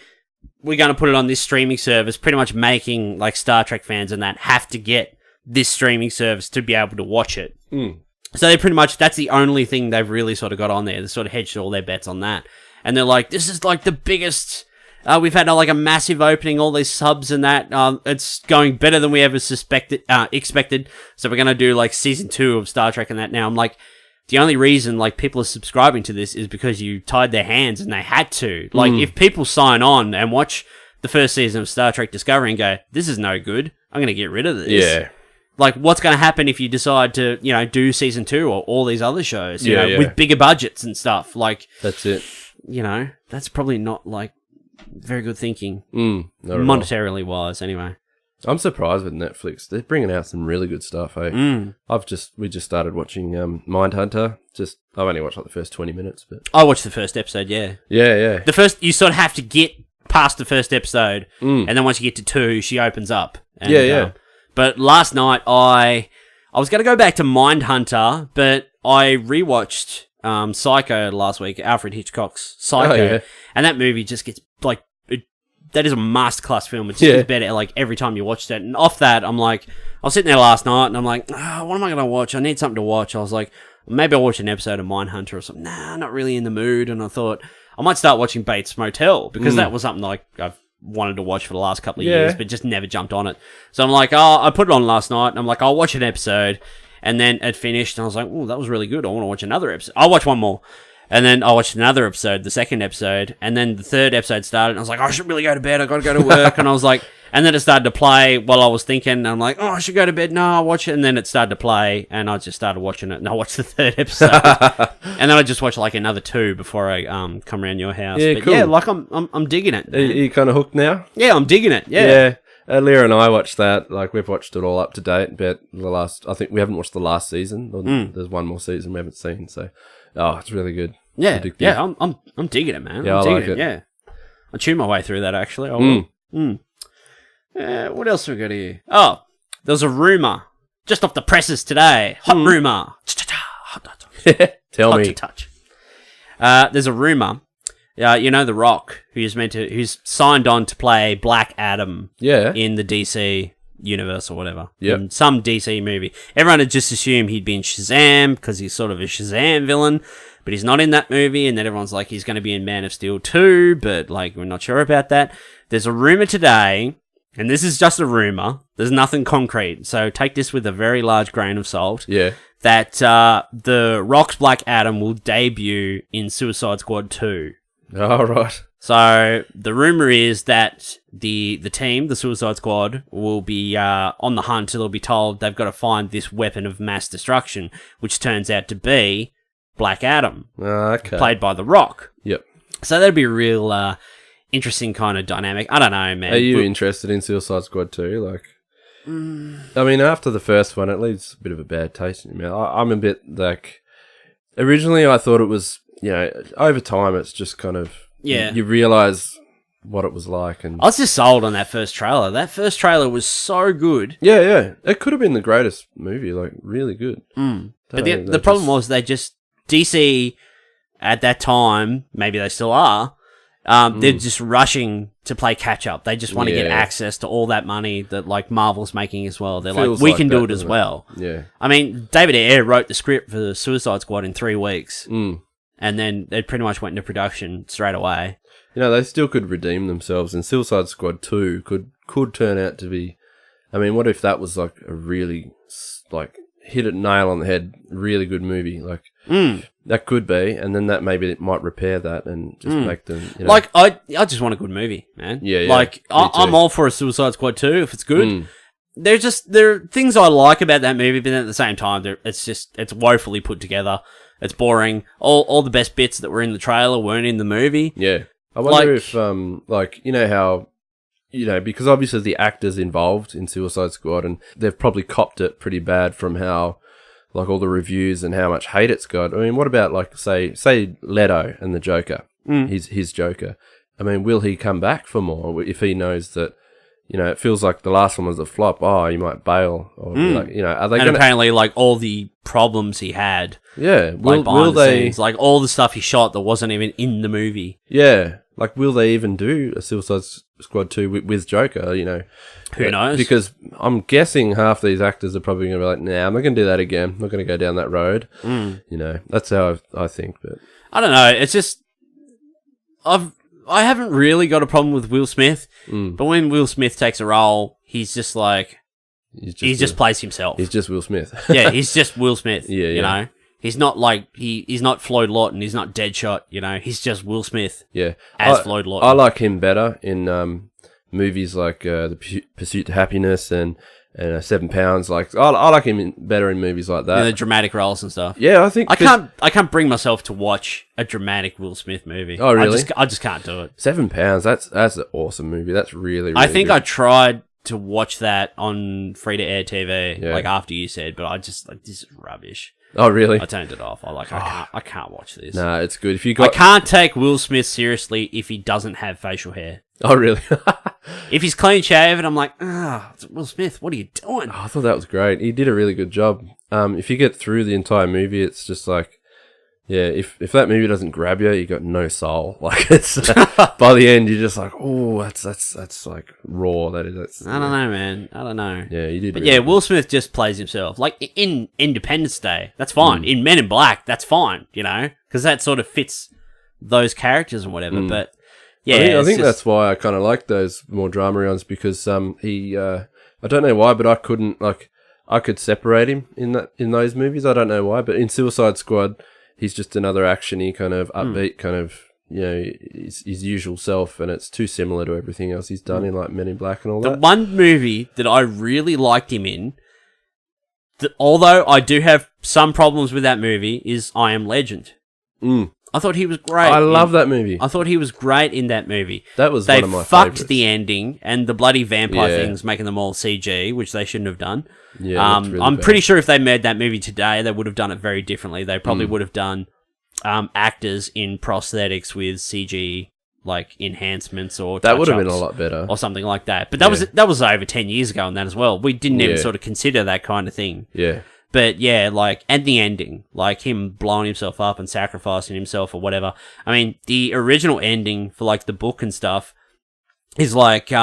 Speaker 1: we're going to put it on this streaming service, pretty much making, like, Star Trek fans and that have to get this streaming service to be able to watch it. So they pretty much, that's the only thing they've really sort of got on there. They sort of hedged all their bets on that. And they're like, this is like the biggest, we've had like a massive opening, all these subs and that. It's going better than we ever expected. So we're going to do like season 2 of Star Trek and that now. I'm like, the only reason, like, people are subscribing to this is because you tied their hands and they had to. Like, if people sign on and watch the first season of Star Trek Discovery and go, this is no good, I'm going to get rid of this.
Speaker 2: Yeah.
Speaker 1: Like, what's going to happen if you decide to, do season 2 or all these other shows, you know, with bigger budgets and stuff? Like,
Speaker 2: that's it.
Speaker 1: That's probably not, like, very good thinking.
Speaker 2: Monetarily
Speaker 1: wise, anyway.
Speaker 2: I'm surprised with Netflix. They're bringing out some really good stuff, hey? We just started watching Mindhunter. I've only watched like the first 20 minutes, but
Speaker 1: I watched the first episode, yeah.
Speaker 2: Yeah.
Speaker 1: The first, you sort of have to get past the first episode, and then once you get to 2, she opens up. And, but last night, I was going to go back to Mindhunter, but I rewatched Psycho last week, Alfred Hitchcock's Psycho, and that movie just gets, like, that is a masterclass film. It just gets better, like, every time you watch that. And off that, I'm like, I was sitting there last night, and I'm like, what am I going to watch? I need something to watch. I was like, maybe I'll watch an episode of Mindhunter or something. Nah, not really in the mood. And I thought, I might start watching Bates Motel, because that was something like I've wanted to watch for the last couple of years, but just never jumped on it. So I'm like, I put it on last night, and I'm like, I'll watch an episode, and then it finished, and I was like, oh, that was really good. I want to watch another episode. I'll watch one more. And then I watched another episode, the second episode, and then the third episode started, and I was like, I should really go to bed, I gotta go to work, and I was like, and then it started to play while I was thinking, and I'm like, I should go to bed, no, I'll watch it, and then it started to play, and I just started watching it, and I watched the third episode, and then I just watched like another 2 before I come around your house.
Speaker 2: Yeah,
Speaker 1: but
Speaker 2: cool.
Speaker 1: yeah, like I'm digging it.
Speaker 2: Are you kind of hooked now?
Speaker 1: Yeah, I'm digging it, yeah.
Speaker 2: Leah and I watched that, like, we've watched it all up to date, but I think we haven't watched the last season, there's one more season we haven't seen, so, it's really good.
Speaker 1: Yeah,
Speaker 2: addictive.
Speaker 1: yeah, I'm digging it, man.
Speaker 2: Yeah,
Speaker 1: I'm
Speaker 2: I
Speaker 1: digging
Speaker 2: like it.
Speaker 1: Yeah, I chewed my way through that actually. What else we got here? Oh, there was a rumor just off the presses today. Hot rumor.
Speaker 2: Tell
Speaker 1: Hot
Speaker 2: me.
Speaker 1: to touch. There's a rumor. You know The Rock, who's signed on to play Black Adam. In the DC universe or whatever. In some DC movie. Everyone had just assumed he'd be in Shazam because he's sort of a Shazam villain, but he's not in that movie. And then everyone's like, he's going to be in Man of Steel 2, but like, we're not sure about that. There's a rumor today, and this is just a rumor. There's nothing concrete, so take this with a very large grain of salt. That the Rock's Black Adam will debut in Suicide Squad 2.
Speaker 2: All right.
Speaker 1: So the rumor is that the team, the Suicide Squad, will be on the hunt. They'll be told they've got to find this weapon of mass destruction, which turns out to be Black Adam, played by The Rock. So that'd be a real interesting kind of dynamic. I don't know, man.
Speaker 2: Are you interested in Suicide Squad 2? Like, I mean, after the first one, it leaves a bit of a bad taste in your mouth. I'm a bit like, originally I thought it was, over time it's just kind of, you realise what it was like. And
Speaker 1: I was just sold on that first trailer. That first trailer was so good.
Speaker 2: Yeah. It could have been the greatest movie, like, really good.
Speaker 1: But the problem was DC at that time, maybe they still are, they're just rushing to play catch up. They just want to get access to all that money that like Marvel's making as well. They're like, we can do it as well. I mean, David Ayer wrote the script for the Suicide Squad in 3 weeks. And then they pretty much went into production straight away.
Speaker 2: They still could redeem themselves, and Suicide Squad 2 could turn out to be, I mean, what if that was like a really, like, hit it nail on the head, really good movie, like, that could be, and then that maybe it might repair that and just make them,
Speaker 1: Like, I just want a good movie, man. Like, I'm all for a Suicide Squad 2 if it's good. There are things I like about that movie, but then at the same time, it's woefully put together. It's boring. All the best bits that were in the trailer weren't in the movie.
Speaker 2: I wonder if, like, how, because obviously the actors involved in Suicide Squad, and they've probably copped it pretty bad from how, like, all the reviews and how much hate it's got. I mean, what about, like, say Leto and the Joker, his Joker? I mean, will he come back for more if he knows that, it feels like the last one was a flop? Oh, you might bail, or like, are they? And
Speaker 1: apparently, like, all the problems he had,
Speaker 2: will they?
Speaker 1: Scenes, like all the stuff he shot that wasn't even in the movie.
Speaker 2: Like, will they even do a Suicide Squad 2 with Joker?
Speaker 1: Who knows?
Speaker 2: Because I'm guessing half these actors are probably going to be like, nah, I'm not going to do that again. I'm not going to go down that road. That's how I think. But
Speaker 1: I don't know. It's just I haven't really got a problem with Will Smith, but when Will Smith takes a role, he's just like, he just plays himself.
Speaker 2: He's just Will Smith.
Speaker 1: He's just Will Smith. You know, he's not like he's not Floyd Lawton. He's not Deadshot. He's just Will Smith. As Floyd Lawton.
Speaker 2: I like him better in movies like The Pursuit to Happiness and 7 Pounds. Like, I like him better in movies like that.
Speaker 1: The dramatic roles and stuff.
Speaker 2: I think
Speaker 1: I can't bring myself to watch a dramatic Will Smith movie.
Speaker 2: Oh, really?
Speaker 1: I just can't do it.
Speaker 2: 7 Pounds. That's an awesome movie. That's really, really
Speaker 1: I think
Speaker 2: good.
Speaker 1: I tried to watch that on free to air TV, like after you said, but I just like, this is rubbish.
Speaker 2: Oh, really?
Speaker 1: I turned it off. I can't watch this.
Speaker 2: Nah, it's good.
Speaker 1: I can't take Will Smith seriously if he doesn't have facial hair.
Speaker 2: Oh, really?
Speaker 1: If he's clean shaven, I'm like, Will Smith, what are you doing?
Speaker 2: I thought that was great. He did a really good job. If you get through the entire movie, it's just like, if that movie doesn't grab you, you got no soul. Like, it's by the end, you're just like, oh, that's like raw. I don't
Speaker 1: know, man. I don't know.
Speaker 2: Yeah, you did.
Speaker 1: But really Will Smith just plays himself. Like in Independence Day, that's fine. In Men in Black, that's fine. Because that sort of fits those characters and whatever. But Yeah,
Speaker 2: I think that's why I kind of like those more drama ones, because he I don't know why, but I couldn't I could separate him in those movies. I don't know why, but in Suicide Squad, he's just another actiony kind of upbeat kind of, you know, his usual self, and it's too similar to everything else he's done in like Men in Black and all that.
Speaker 1: The one movie that I really liked him in, although I do have some problems with that movie, is I Am Legend. I thought he was great.
Speaker 2: I love that movie.
Speaker 1: I thought he was great in that movie.
Speaker 2: That was one of my
Speaker 1: favorites. They fucked
Speaker 2: favourites.
Speaker 1: the ending and the bloody vampire things, making them all CG, which they shouldn't have done.
Speaker 2: Yeah,
Speaker 1: I'm pretty sure if they made that movie today, they would have done it very differently. They probably would have done actors in prosthetics with CG like enhancements or
Speaker 2: that would have been a lot better
Speaker 1: or something like that. But that was over 10 years ago and that as well. We didn't even sort of consider that kind of thing.
Speaker 2: Yeah.
Speaker 1: But yeah, like, and the ending, like him blowing himself up and sacrificing himself or whatever. I mean, the original ending for like the book and stuff is like, you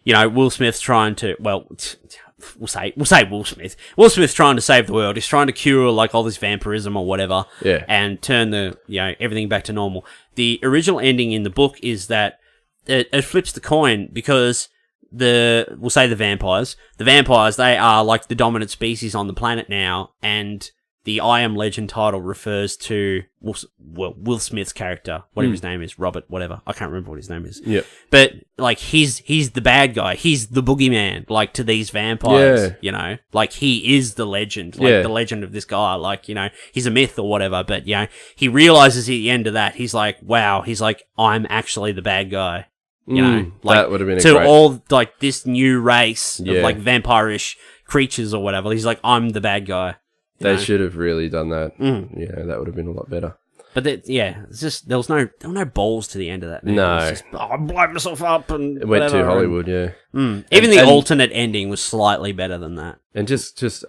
Speaker 1: know, Will Smith's trying to, well, we'll say Will Smith. Will Smith's trying to save the world. He's trying to cure like all this vampirism or whatever, and turn the, you know, everything back to normal. The original ending in the book is that it flips the coin because we'll say the vampires, they are like the dominant species on the planet now, and the I Am Legend title refers to Will Smith's character, whatever his name is, Robert, whatever. I can't remember what his name is.
Speaker 2: Yeah.
Speaker 1: But like he's the bad guy. He's the boogeyman, like to these vampires.
Speaker 2: Yeah.
Speaker 1: You know, like he is the legend, like the legend of this guy. Like, you know, he's a myth or whatever. But you know, he realizes at the end of that, he's like, wow, he's like, I'm actually the bad guy. You know, like
Speaker 2: that would have been
Speaker 1: to all like this new race of like vampire-ish creatures or whatever. He's like, I'm the bad guy.
Speaker 2: They should have really done that. Yeah, that would have been a lot better.
Speaker 1: But it's just there were no balls to the end of that. Man.
Speaker 2: No,
Speaker 1: it was just, I blow myself up and
Speaker 2: it went to Hollywood.
Speaker 1: Even the alternate ending was slightly better than that.
Speaker 2: And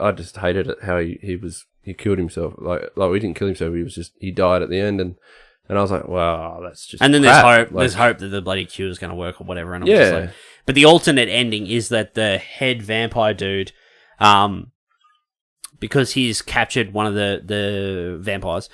Speaker 2: I just hated it how he killed himself. Like he didn't kill himself. He died at the end and I was like, wow, that's just.
Speaker 1: And then
Speaker 2: crap.
Speaker 1: there's hope that the bloody cure is going to work or whatever. And just like, but the alternate ending is that the head vampire dude, because he's captured one of the vampires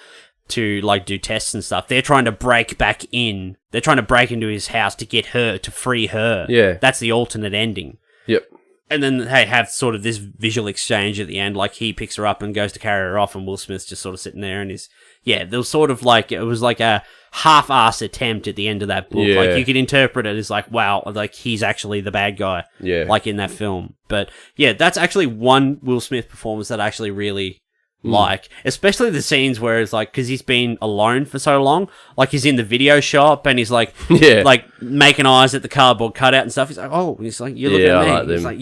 Speaker 1: to like do tests and stuff, they're trying to break back in. They're trying to break into his house to get her, to free her.
Speaker 2: Yeah.
Speaker 1: That's the alternate ending.
Speaker 2: Yep.
Speaker 1: And then they have sort of this visual exchange at the end, like he picks her up and goes to carry her off, and Will Smith's just sort of sitting there, and there was sort of like, it was like a half-assed attempt at the end of that book.
Speaker 2: Yeah.
Speaker 1: Like, you could interpret it as like, wow, like he's actually the bad guy, like in that film. But yeah, that's actually one Will Smith performance that I actually really like, especially the scenes where it's like, because he's been alone for so long, like he's in the video shop and he's like, like making eyes at the cardboard cutout and stuff. He's like, oh, he's like, you look at me.
Speaker 2: I like
Speaker 1: he's like,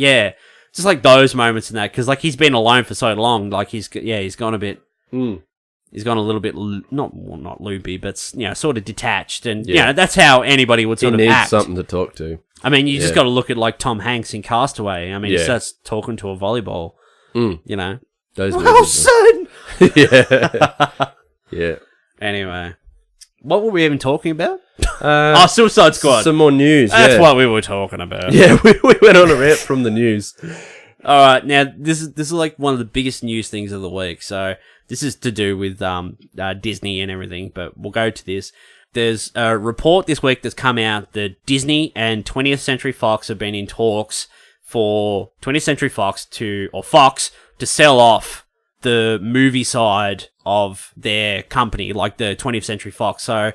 Speaker 1: just like those moments in that, because like he's been alone for so long, like he's gone a bit, he's gone a little bit not loopy, but you know, sort of detached, and you know, that's how anybody would sort of act.
Speaker 2: He needs something to talk to.
Speaker 1: I mean, you just got to look at like Tom Hanks in Castaway. I mean, he starts talking to a volleyball. You know. Wilson!
Speaker 2: Yeah.
Speaker 1: Anyway. What were we even talking about?
Speaker 2: Suicide Squad. Some more news.
Speaker 1: That's what we were talking about.
Speaker 2: Yeah, we went on a rant from the news.
Speaker 1: Alright, now this is like one of the biggest news things of the week. So this is to do with Disney and everything, but we'll go to this. There's a report this week that's come out that Disney and 20th Century Fox have been in talks for 20th Century Fox to sell off the movie side of their company, like the 20th Century Fox. So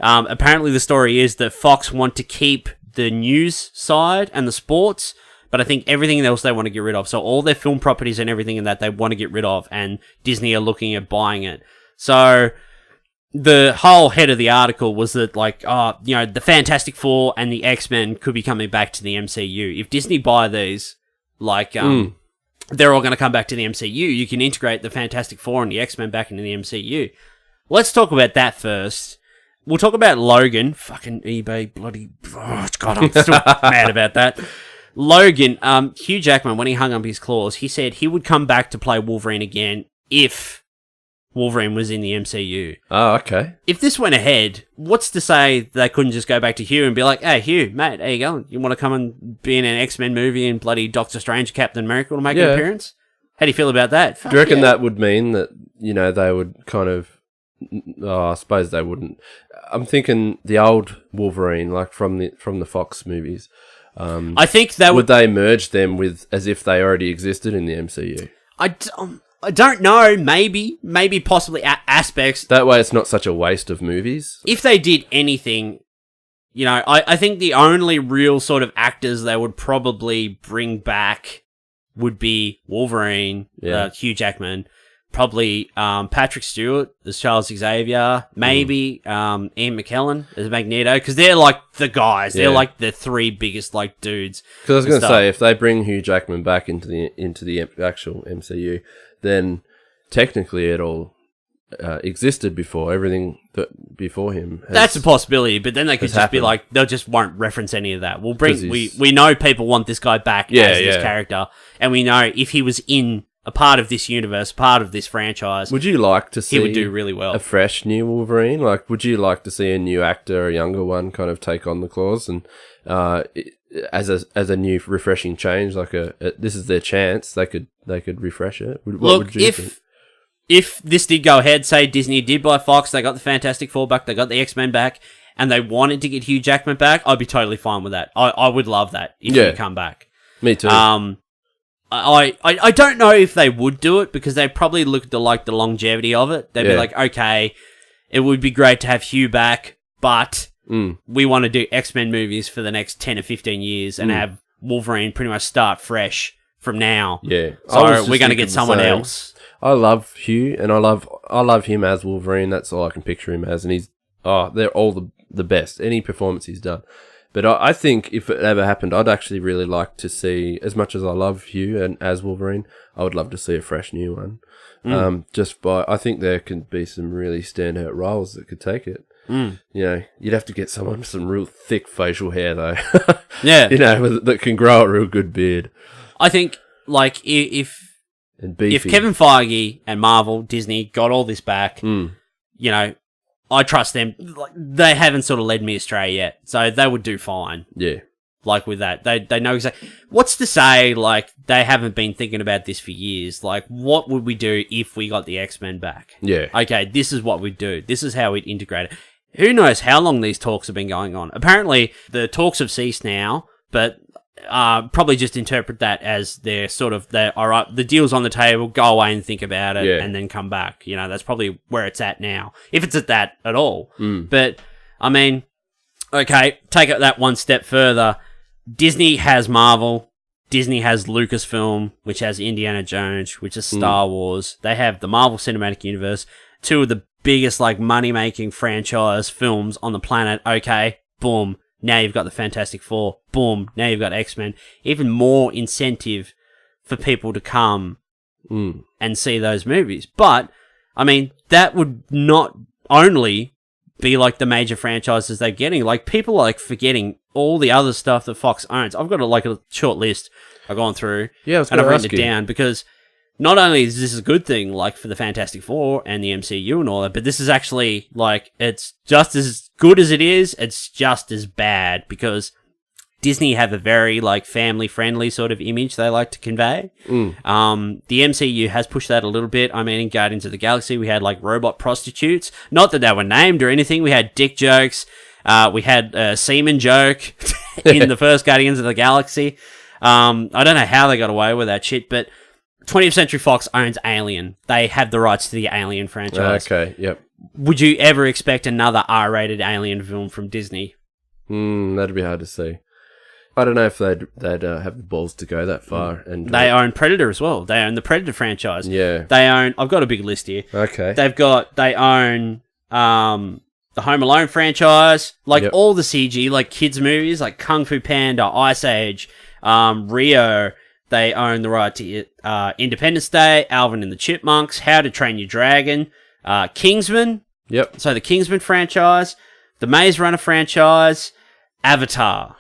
Speaker 1: apparently the story is that Fox want to keep the news side and the sports, but I think everything else they want to get rid of. So all their film properties and everything in that they want to get rid of, and Disney are looking at buying it. So the whole head of the article was that, like, you know, the Fantastic Four and the X-Men could be coming back to the MCU. If Disney buy these, like, they're all going to come back to the MCU. You can integrate the Fantastic Four and the X-Men back into the MCU. Let's talk about that first. We'll talk about Logan. Fucking eBay, bloody... Oh, God, I'm still mad about that. Logan, Hugh Jackman, when he hung up his claws, he said he would come back to play Wolverine again if Wolverine was in the MCU.
Speaker 2: Oh, okay.
Speaker 1: If this went ahead, what's to say they couldn't just go back to Hugh and be like, hey, Hugh, mate, how you going? You want to come and be in an X-Men movie and bloody Doctor Strange, Captain America to make an appearance? How do you feel about that?
Speaker 2: Do you reckon that would mean that, you know, they would kind of I suppose they wouldn't. I'm thinking the old Wolverine, like from the Fox movies.
Speaker 1: I think they
Speaker 2: would they merge them with as if they already existed in the MCU?
Speaker 1: I don't know. Maybe possibly aspects.
Speaker 2: That way, it's not such a waste of movies.
Speaker 1: If they did anything, you know, I think the only real sort of actors they would probably bring back would be Wolverine, Hugh Jackman, probably Patrick Stewart as Charles Xavier, maybe Ian McKellen as Magneto, because they're like the guys. They're like the three biggest like dudes.
Speaker 2: Because I was going to say, if they bring Hugh Jackman back into the actual MCU, then technically it all existed before everything that before him.
Speaker 1: That's a possibility, but then they could just be like, they'll just won't reference any of that. We'll bring we know people want this guy back as this character, and we know if he was in a part of this universe, part of this franchise,
Speaker 2: would you like to see
Speaker 1: he would do really well.
Speaker 2: A fresh new Wolverine? Like, would you like to see a new actor, a younger one, kind of take on the claws and as a new refreshing change? Like this is their chance. They could refresh it. What would you think?
Speaker 1: If this did go ahead, say Disney did buy Fox, they got the Fantastic Four back, they got the X-Men back, and they wanted to get Hugh Jackman back, I'd be totally fine with that. I would love that if he come back.
Speaker 2: Me too.
Speaker 1: I don't know if they would do it because they probably look at the longevity of it. They'd be like, okay, it would be great to have Hugh back, but we want to do X-Men movies for the next 10 or 15 years and have Wolverine pretty much start fresh from now.
Speaker 2: Yeah.
Speaker 1: So we're going to get someone else.
Speaker 2: I love Hugh, and I love him as Wolverine. That's all I can picture him as, and they're all the best. Any performance he's done. But I think if it ever happened, I'd actually really like to see, as much as I love Hugh and as Wolverine, I would love to see a fresh new one. I think there can be some really standout roles that could take it. You know, you'd have to get someone with some real thick facial hair, though.
Speaker 1: Yeah.
Speaker 2: You know, that can grow a real good beard.
Speaker 1: I think, like, if Kevin Feige and Marvel, Disney got all this back, you know, I trust them. Like, they haven't sort of led me astray yet, so they would do fine.
Speaker 2: Yeah.
Speaker 1: Like, with that. They know exactly... What's to say, like, they haven't been thinking about this for years? Like, what would we do if we got the X-Men back?
Speaker 2: Yeah.
Speaker 1: Okay, this is what we'd do. This is how we'd integrate it. Who knows how long these talks have been going on? Apparently, the talks have ceased now, but... probably just interpret that as they're all right, the deal's on the table, go away and think about it, and then come back. You know, that's probably where it's at now. If it's at that at all. But, I mean, okay, take it that one step further. Disney has Marvel. Disney has Lucasfilm, which has Indiana Jones, which is Star Wars. They have the Marvel Cinematic Universe, two of the biggest, like, money-making franchise films on the planet. Okay, boom. Now you've got the Fantastic Four. Boom. Now you've got X-Men. Even more incentive for people to come and see those movies. But, I mean, that would not only be like the major franchises they're getting. Like, people are like forgetting all the other stuff that Fox owns. I've got a short list I've gone through.
Speaker 2: Yeah,
Speaker 1: and I've written it down because not only is this a good thing, like, for the Fantastic Four and the MCU and all that, but this is actually, like, it's just as good as it is, it's just as bad, because Disney have a very, like, family-friendly sort of image they like to convey. The MCU has pushed that a little bit. I mean, in Guardians of the Galaxy, we had, like, robot prostitutes. Not that they were named or anything. We had dick jokes. We had a semen joke in the first Guardians of the Galaxy. I don't know how they got away with that shit, but 20th Century Fox owns Alien. They have the rights to the Alien franchise.
Speaker 2: Okay, yep.
Speaker 1: Would you ever expect another R-rated Alien film from Disney?
Speaker 2: That'd be hard to see. I don't know if they'd have the balls to go that far. And
Speaker 1: they own Predator as well. They own the Predator franchise.
Speaker 2: Yeah.
Speaker 1: They own... I've got a big list here.
Speaker 2: Okay.
Speaker 1: They own the Home Alone franchise, like all the CG, like kids movies, like Kung Fu Panda, Ice Age, Rio. They own the right to Independence Day, Alvin and the Chipmunks, How to Train Your Dragon, Kingsman.
Speaker 2: Yep.
Speaker 1: So the Kingsman franchise, the Maze Runner franchise, Avatar.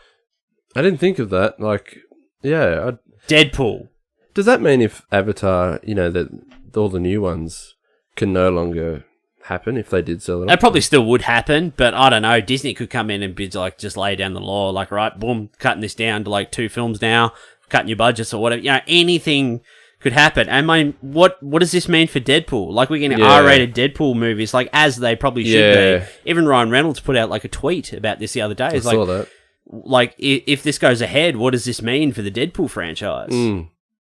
Speaker 2: I didn't think of that. Like, yeah.
Speaker 1: Deadpool.
Speaker 2: Does that mean if Avatar, you know, that all the new ones can no longer happen if they did sell it?
Speaker 1: It probably still would happen, but I don't know. Disney could come in and be like, just lay down the law, like, right, boom, cutting this down to like 2 films now. Cutting your budgets or whatever, you know, anything could happen. And what does this mean for Deadpool? Like, we're getting R-rated Deadpool movies, like, as they probably should be. Even Ryan Reynolds put out, like, a tweet about this the other day.
Speaker 2: I saw that.
Speaker 1: Like, if this goes ahead, what does this mean for the Deadpool franchise?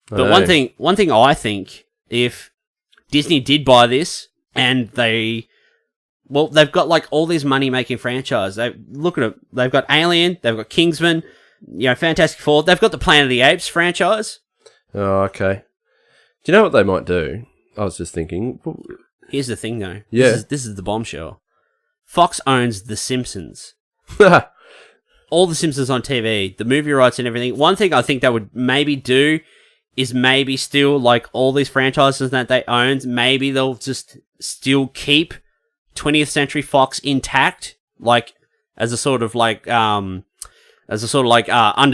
Speaker 1: But one thing I think, if Disney did buy this, and they've got, like, all these money-making franchises. Look at it. They've got Alien, they've got Kingsman, Fantastic Four. They've got the Planet of the Apes franchise.
Speaker 2: Oh, okay. Do you know what they might do? I was just thinking.
Speaker 1: Here's the thing, though.
Speaker 2: Yeah.
Speaker 1: This is the bombshell. Fox owns The Simpsons. All The Simpsons on TV, the movie rights and everything. One thing I think they would maybe do is maybe still, like, all these franchises that they own, maybe they'll just still keep 20th Century Fox intact, like, as a sort of under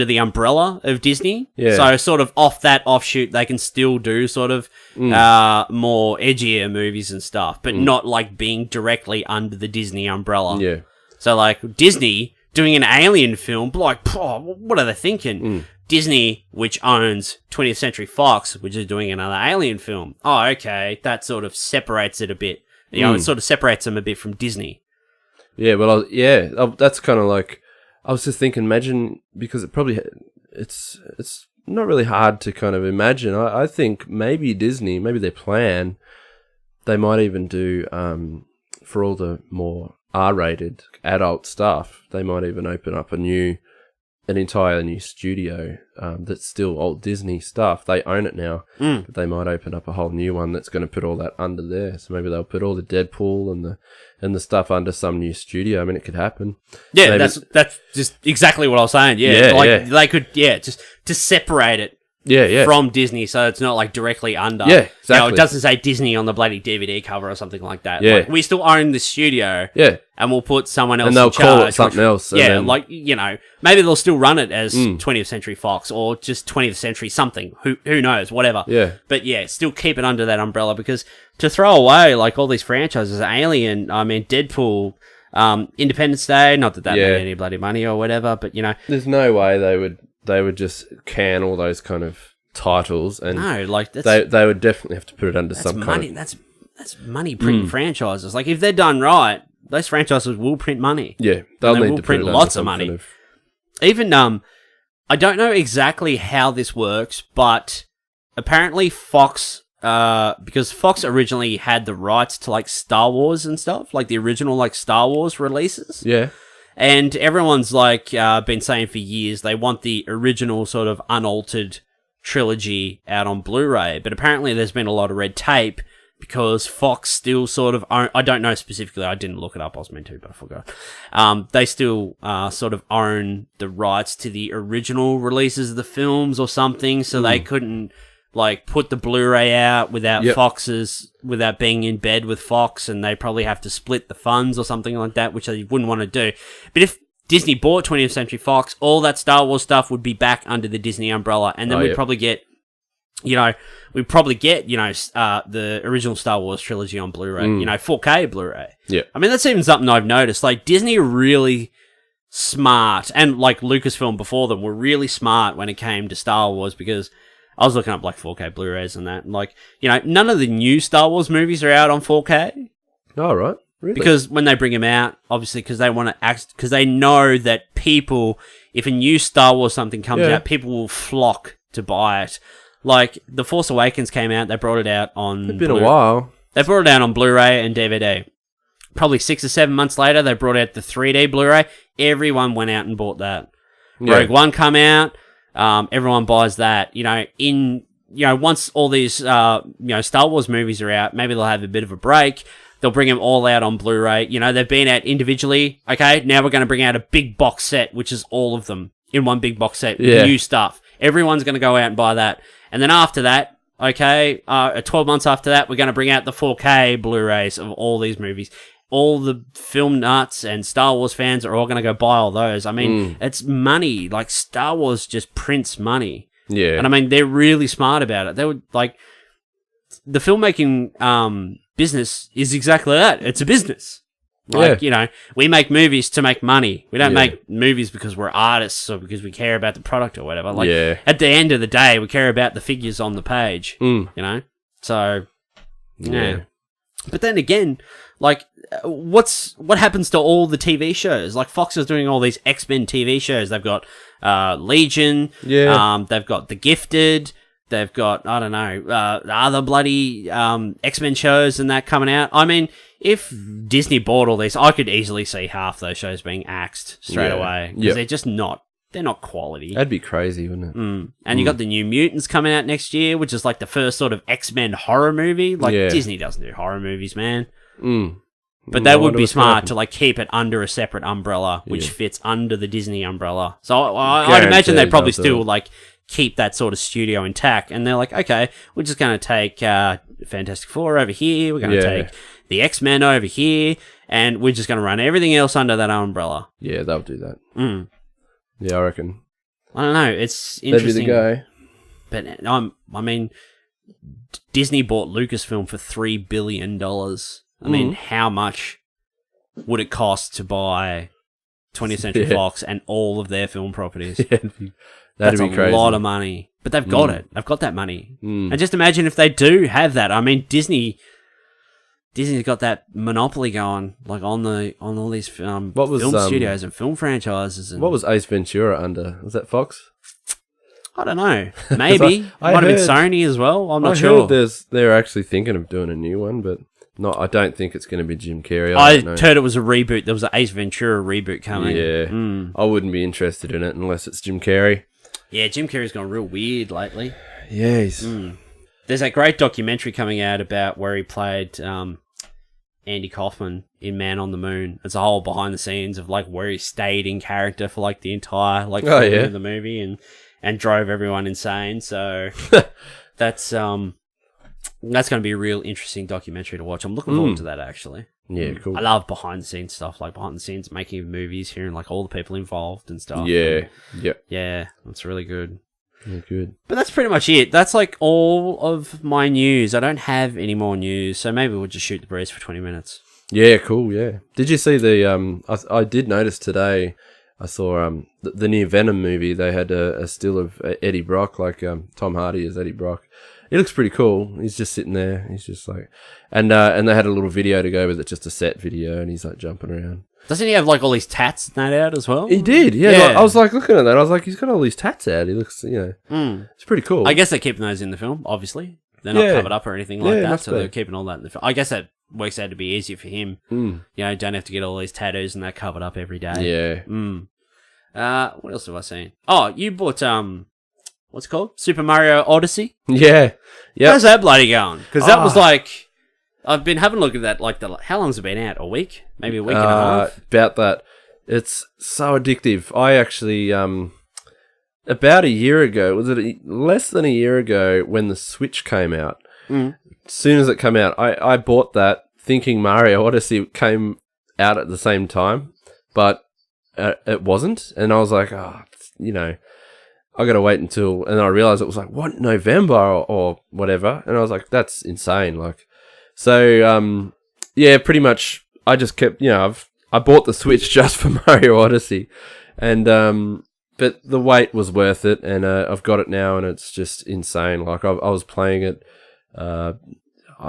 Speaker 1: the umbrella of Disney.
Speaker 2: Yeah.
Speaker 1: So sort of off that offshoot, they can still do sort of more edgier movies and stuff, but not like being directly under the Disney umbrella.
Speaker 2: Yeah.
Speaker 1: So like Disney doing an Alien film, like, what are they thinking? Disney, which owns 20th Century Fox, which is doing another Alien film. Oh, okay. That sort of separates it a bit. It sort of separates them a bit from Disney.
Speaker 2: Yeah, well, that's kind of like, I was just thinking, imagine, because it's not really hard to kind of imagine. I think maybe Disney, maybe their plan, they might even do, for all the more R-rated adult stuff, they might even open up an entire new studio that's still old Disney stuff. They own it now, but they might open up a whole new one that's going to put all that under there. So maybe they'll put all the Deadpool and the stuff under some new studio. I mean, it could happen.
Speaker 1: Yeah, maybe that's just exactly what I was saying. Yeah, they could just to separate it. From Disney, so it's not like directly under.
Speaker 2: Yeah, exactly.
Speaker 1: It doesn't say Disney on the bloody DVD cover or something like that.
Speaker 2: Yeah.
Speaker 1: Like, we still own the studio.
Speaker 2: Yeah.
Speaker 1: And we'll put someone else
Speaker 2: in charge. And they'll call it something else.
Speaker 1: Maybe they'll still run it as 20th Century Fox or just 20th Century something. Who knows? Whatever.
Speaker 2: Yeah.
Speaker 1: But yeah, still keep it under that umbrella, because to throw away like all these franchises, Alien, I mean, Deadpool, Independence Day, not that made any bloody money or whatever, but
Speaker 2: there's no way they would just can all those kind of titles, and they would definitely have to put it under some
Speaker 1: money.
Speaker 2: kind of...
Speaker 1: That's money printing franchises. Like, if they're done right, those franchises will print money.
Speaker 2: Yeah, they will print
Speaker 1: lots of money. Even I don't know exactly how this works, but apparently Fox, because Fox originally had the rights to like Star Wars and stuff, like the original like Star Wars releases.
Speaker 2: Yeah.
Speaker 1: And everyone's like been saying for years they want the original sort of unaltered trilogy out on Blu-ray, but apparently there's been a lot of red tape because Fox still sort of own, I don't know specifically, I didn't look it up, I was meant to, but I forgot. They still sort of own the rights to the original releases of the films or something, so they couldn't like put the Blu-ray out without without being in bed with Fox, and they probably have to split the funds or something like that, which they wouldn't want to do. But if Disney bought 20th Century Fox, all that Star Wars stuff would be back under the Disney umbrella, and then we'd probably get, the original Star Wars trilogy on Blu-ray, 4K Blu-ray.
Speaker 2: Yeah.
Speaker 1: I mean, that's even something I've noticed. Like, Disney are really smart, and like Lucasfilm before them were really smart when it came to Star Wars, because I was looking up like 4K Blu-rays and that, and like, none of the new Star Wars movies are out on 4K.
Speaker 2: Oh, right. Really?
Speaker 1: Because when they bring them out, obviously, because they want to because they know that people, if a new Star Wars something comes out, people will flock to buy it. Like, The Force Awakens came out, they brought it out on...
Speaker 2: It's been a while.
Speaker 1: They brought it out on Blu-ray and DVD. Probably 6 or 7 months later, they brought out the 3D Blu-ray. Everyone went out and bought that. Rogue One come out, everyone buys that. Once all these, Star Wars movies are out, maybe they'll have a bit of a break. They'll bring them all out on Blu-ray. They've been out individually. Okay, now we're going to bring out a big box set, which is all of them in one big box set. New stuff. Everyone's going to go out and buy that. And then after that, 12 months after that, we're going to bring out the 4K Blu-rays of all these movies. All the film nuts and Star Wars fans are all going to go buy all those. I mean, it's money. Like, Star Wars just prints money.
Speaker 2: Yeah.
Speaker 1: And I mean, they're really smart about it. They would, like, the filmmaking, business is exactly that. It's a business. Like, we make movies to make money. We don't make movies because we're artists or because we care about the product or whatever. Like, at the end of the day, we care about the figures on the page, So, yeah. But then again, like, what happens to all the TV shows? Like, Fox is doing all these X-Men TV shows. They've got Legion. Yeah. They've got The Gifted. They've got, I don't know, other bloody X-Men shows and that coming out. I mean, if Disney bought all these, I could easily see half those shows being axed straight away. Because they're just not, they're not quality.
Speaker 2: That'd be crazy, wouldn't it?
Speaker 1: And you got the New Mutants coming out next year, which is like the first sort of X-Men horror movie. Like, Disney doesn't do horror movies, man. But they would be smart to like keep it under a separate umbrella, which fits under the Disney umbrella. So I'd imagine they'd probably still like keep that sort of studio intact, and they're like, okay, we're just going to take Fantastic Four over here, we're going to take the X-Men over here, and we're just going to run everything else under that umbrella.
Speaker 2: Yeah, they'll do that. Yeah, I reckon.
Speaker 1: I don't know, it's interesting.
Speaker 2: That'd be
Speaker 1: the go. But I mean, Disney bought Lucasfilm for $3 billion. I mean, how much would it cost to buy 20th Century Fox and all of their film properties? That's
Speaker 2: be crazy.
Speaker 1: A lot of money. But they've got it. They've got that money. And just imagine if they do have that. I mean, Disney's got that monopoly going, like on all these film studios and film franchises. And
Speaker 2: what was Ace Ventura under? Was that Fox?
Speaker 1: I don't know. Maybe. Might have been Sony as well. I'm not sure.
Speaker 2: They're actually thinking of doing a new one, but I don't think it's going to be Jim Carrey.
Speaker 1: I heard it was a reboot. There was an Ace Ventura reboot coming.
Speaker 2: Yeah. I wouldn't be interested in it unless it's Jim Carrey.
Speaker 1: Yeah, Jim Carrey's gone real weird lately.
Speaker 2: Yes.
Speaker 1: There's that great documentary coming out about where he played Andy Kaufman in Man on the Moon. It's a whole behind the scenes of like where he stayed in character for like the entire of the movie and drove everyone insane. So that's going to be a real interesting documentary to watch. I'm looking forward to that, actually.
Speaker 2: Yeah, cool.
Speaker 1: I love behind the scenes stuff, like behind the scenes making of movies, hearing like all the people involved and stuff.
Speaker 2: Yeah,
Speaker 1: yeah, that's really good.
Speaker 2: Yeah, good.
Speaker 1: But that's pretty much it. That's like all of my news. I don't have any more news, so maybe we'll just shoot the breeze for 20 minutes.
Speaker 2: Yeah, cool. Yeah. Did you see the? I did notice today. I saw the new Venom movie. They had a still of Eddie Brock, like Tom Hardy as Eddie Brock. He looks pretty cool. He's just sitting there. He's just like, and they had a little video to go with it, just a set video, and he's like jumping around.
Speaker 1: Doesn't he have like all these tats and that out as well?
Speaker 2: He did, yeah. Like, I was like looking at that. I was like, he's got all these tats out. He looks, it's pretty cool.
Speaker 1: I guess they're keeping those in the film. Obviously, they're not covered up or anything like that, so they're keeping all that in the film. I guess that works out to be easier for him. Don't have to get all these tattoos and that covered up every day.
Speaker 2: Yeah.
Speaker 1: What else have I seen? Oh, you bought what's it called? Super Mario Odyssey?
Speaker 2: Yeah.
Speaker 1: How's that bloody going? Because that was like, I've been having a look at that, like, how long's it been out? A week? Maybe a week and a half?
Speaker 2: About that. It's so addictive. I actually, about a year ago, was it less than a year ago when the Switch came out? As soon as it came out, I bought that thinking Mario Odyssey came out at the same time, but it wasn't. And I was like, I got to wait until, and then I realized it was like, what, November or whatever. And I was like, that's insane. Like, so, pretty much I just kept, I bought the Switch just for Mario Odyssey, and, but the wait was worth it, and, I've got it now, and it's just insane. Like, I was playing it, I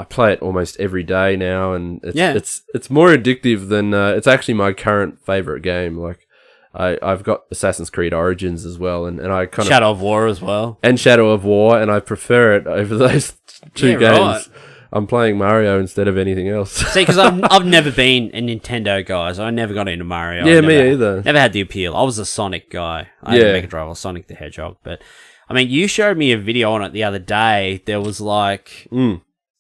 Speaker 2: play it almost every day now, and it's more addictive than, it's actually my current favorite game. Like, I've got Assassin's Creed Origins as well, and I kind of
Speaker 1: Shadow of War as well,
Speaker 2: and Shadow of War, and I prefer it over those two games. Right. I'm playing Mario instead of anything else.
Speaker 1: See, because I've never been a Nintendo guy, so I never got into Mario.
Speaker 2: Yeah, me either.
Speaker 1: Never had the appeal. I was a Sonic guy. I had a Mega Drive. I was Sonic the Hedgehog, but I mean, you showed me a video on it the other day. There was like.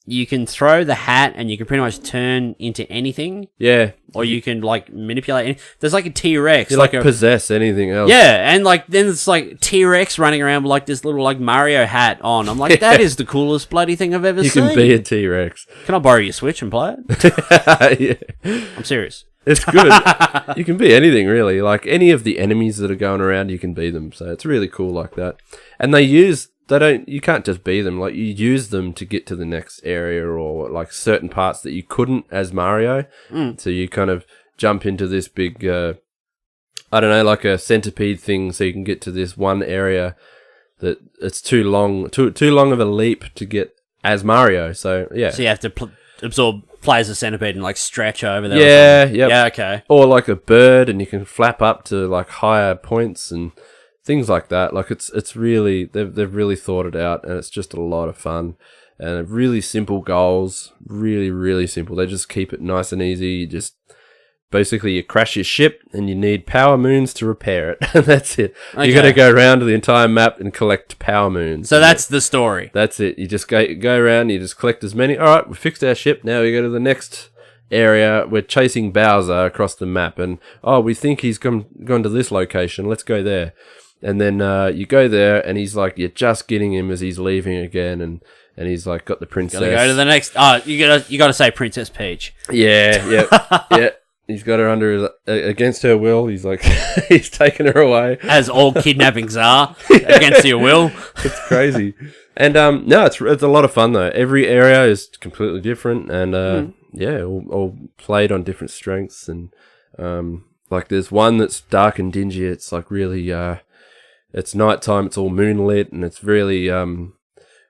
Speaker 1: You can throw the hat and you can pretty much turn into anything. Yeah. Or you can, like, manipulate. There's, like, a T-Rex.
Speaker 2: You, like possess anything else.
Speaker 1: Yeah, and, like, then it's, like, T-Rex running around with, like, this little, like, Mario hat on. I'm like, that is the coolest bloody thing I've ever seen.
Speaker 2: You can be a T-Rex.
Speaker 1: Can I borrow your Switch and play it? Yeah. I'm serious.
Speaker 2: It's good. You can be anything, really. Like, any of the enemies that are going around, you can be them. So it's really cool like that. And they use you can't just be them. Like, you use them to get to the next area, or like certain parts that you couldn't as Mario. So you kind of jump into this big, I don't know, like a centipede thing, so you can get to this one area that it's too long of a leap to get as Mario. So yeah.
Speaker 1: So you have to absorb play as a centipede and like stretch over there.
Speaker 2: Yeah,
Speaker 1: yeah, okay.
Speaker 2: Or like a bird, and you can flap up to like higher points and things like that. Like it's really they've really thought it out, and it's just a lot of fun. And really simple goals, really, really simple. They just keep it nice and easy. You just basically you crash your ship and you need power moons to repair it. And that's it. Okay. You got to go around the entire map and collect power moons.
Speaker 1: So that's the story.
Speaker 2: That's it. You just go around, you just collect as many. All right, we fixed our ship. Now we go to the next area. We're chasing Bowser across the map, and we think he's gone to this location. Let's go there. And then you go there, and he's like, you're just getting him as he's leaving again, and he's like got the princess.
Speaker 1: Gotta go to the next. You gotta say Princess Peach.
Speaker 2: Yeah. He's got her under against her will. He's like, he's taken her away.
Speaker 1: As all kidnappings are, against your will.
Speaker 2: It's crazy. And no, it's a lot of fun though. Every area is completely different, and all played on different strengths. And like there's one that's dark and dingy. It's like really, it's nighttime. It's all moonlit, and it's really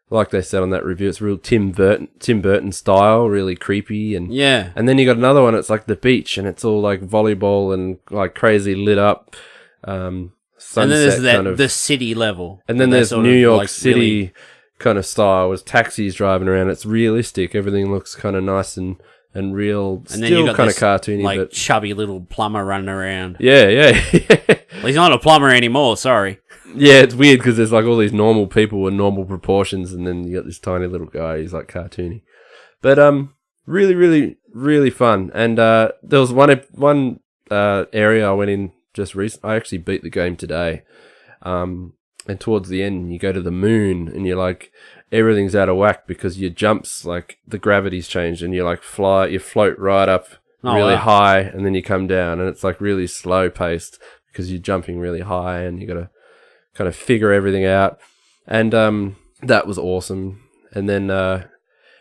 Speaker 2: like they said on that review, it's real Tim Burton style, really creepy, and then you got another one. It's like the beach, and it's all like volleyball and like crazy lit up. Sunset,
Speaker 1: and then there's the city level,
Speaker 2: and then there's New York City really kind of style with taxis driving around. It's realistic. Everything looks kind of nice and real. And still kind of cartoony,
Speaker 1: like
Speaker 2: but
Speaker 1: chubby little plumber running around.
Speaker 2: Yeah.
Speaker 1: Well, he's not a plumber anymore. Sorry.
Speaker 2: Yeah, it's weird because there's like all these normal people with normal proportions, and then you got this tiny little guy. He's like cartoony, but really, really, really fun. And there was one area I went in just recently. I actually beat the game today. And towards the end, you go to the moon, and you're like, everything's out of whack because your jumps, like the gravity's changed, and you like you float right up really high, and then you come down, and it's like really slow paced because you're jumping really high, and you got to kind of figure everything out. And that was awesome. And then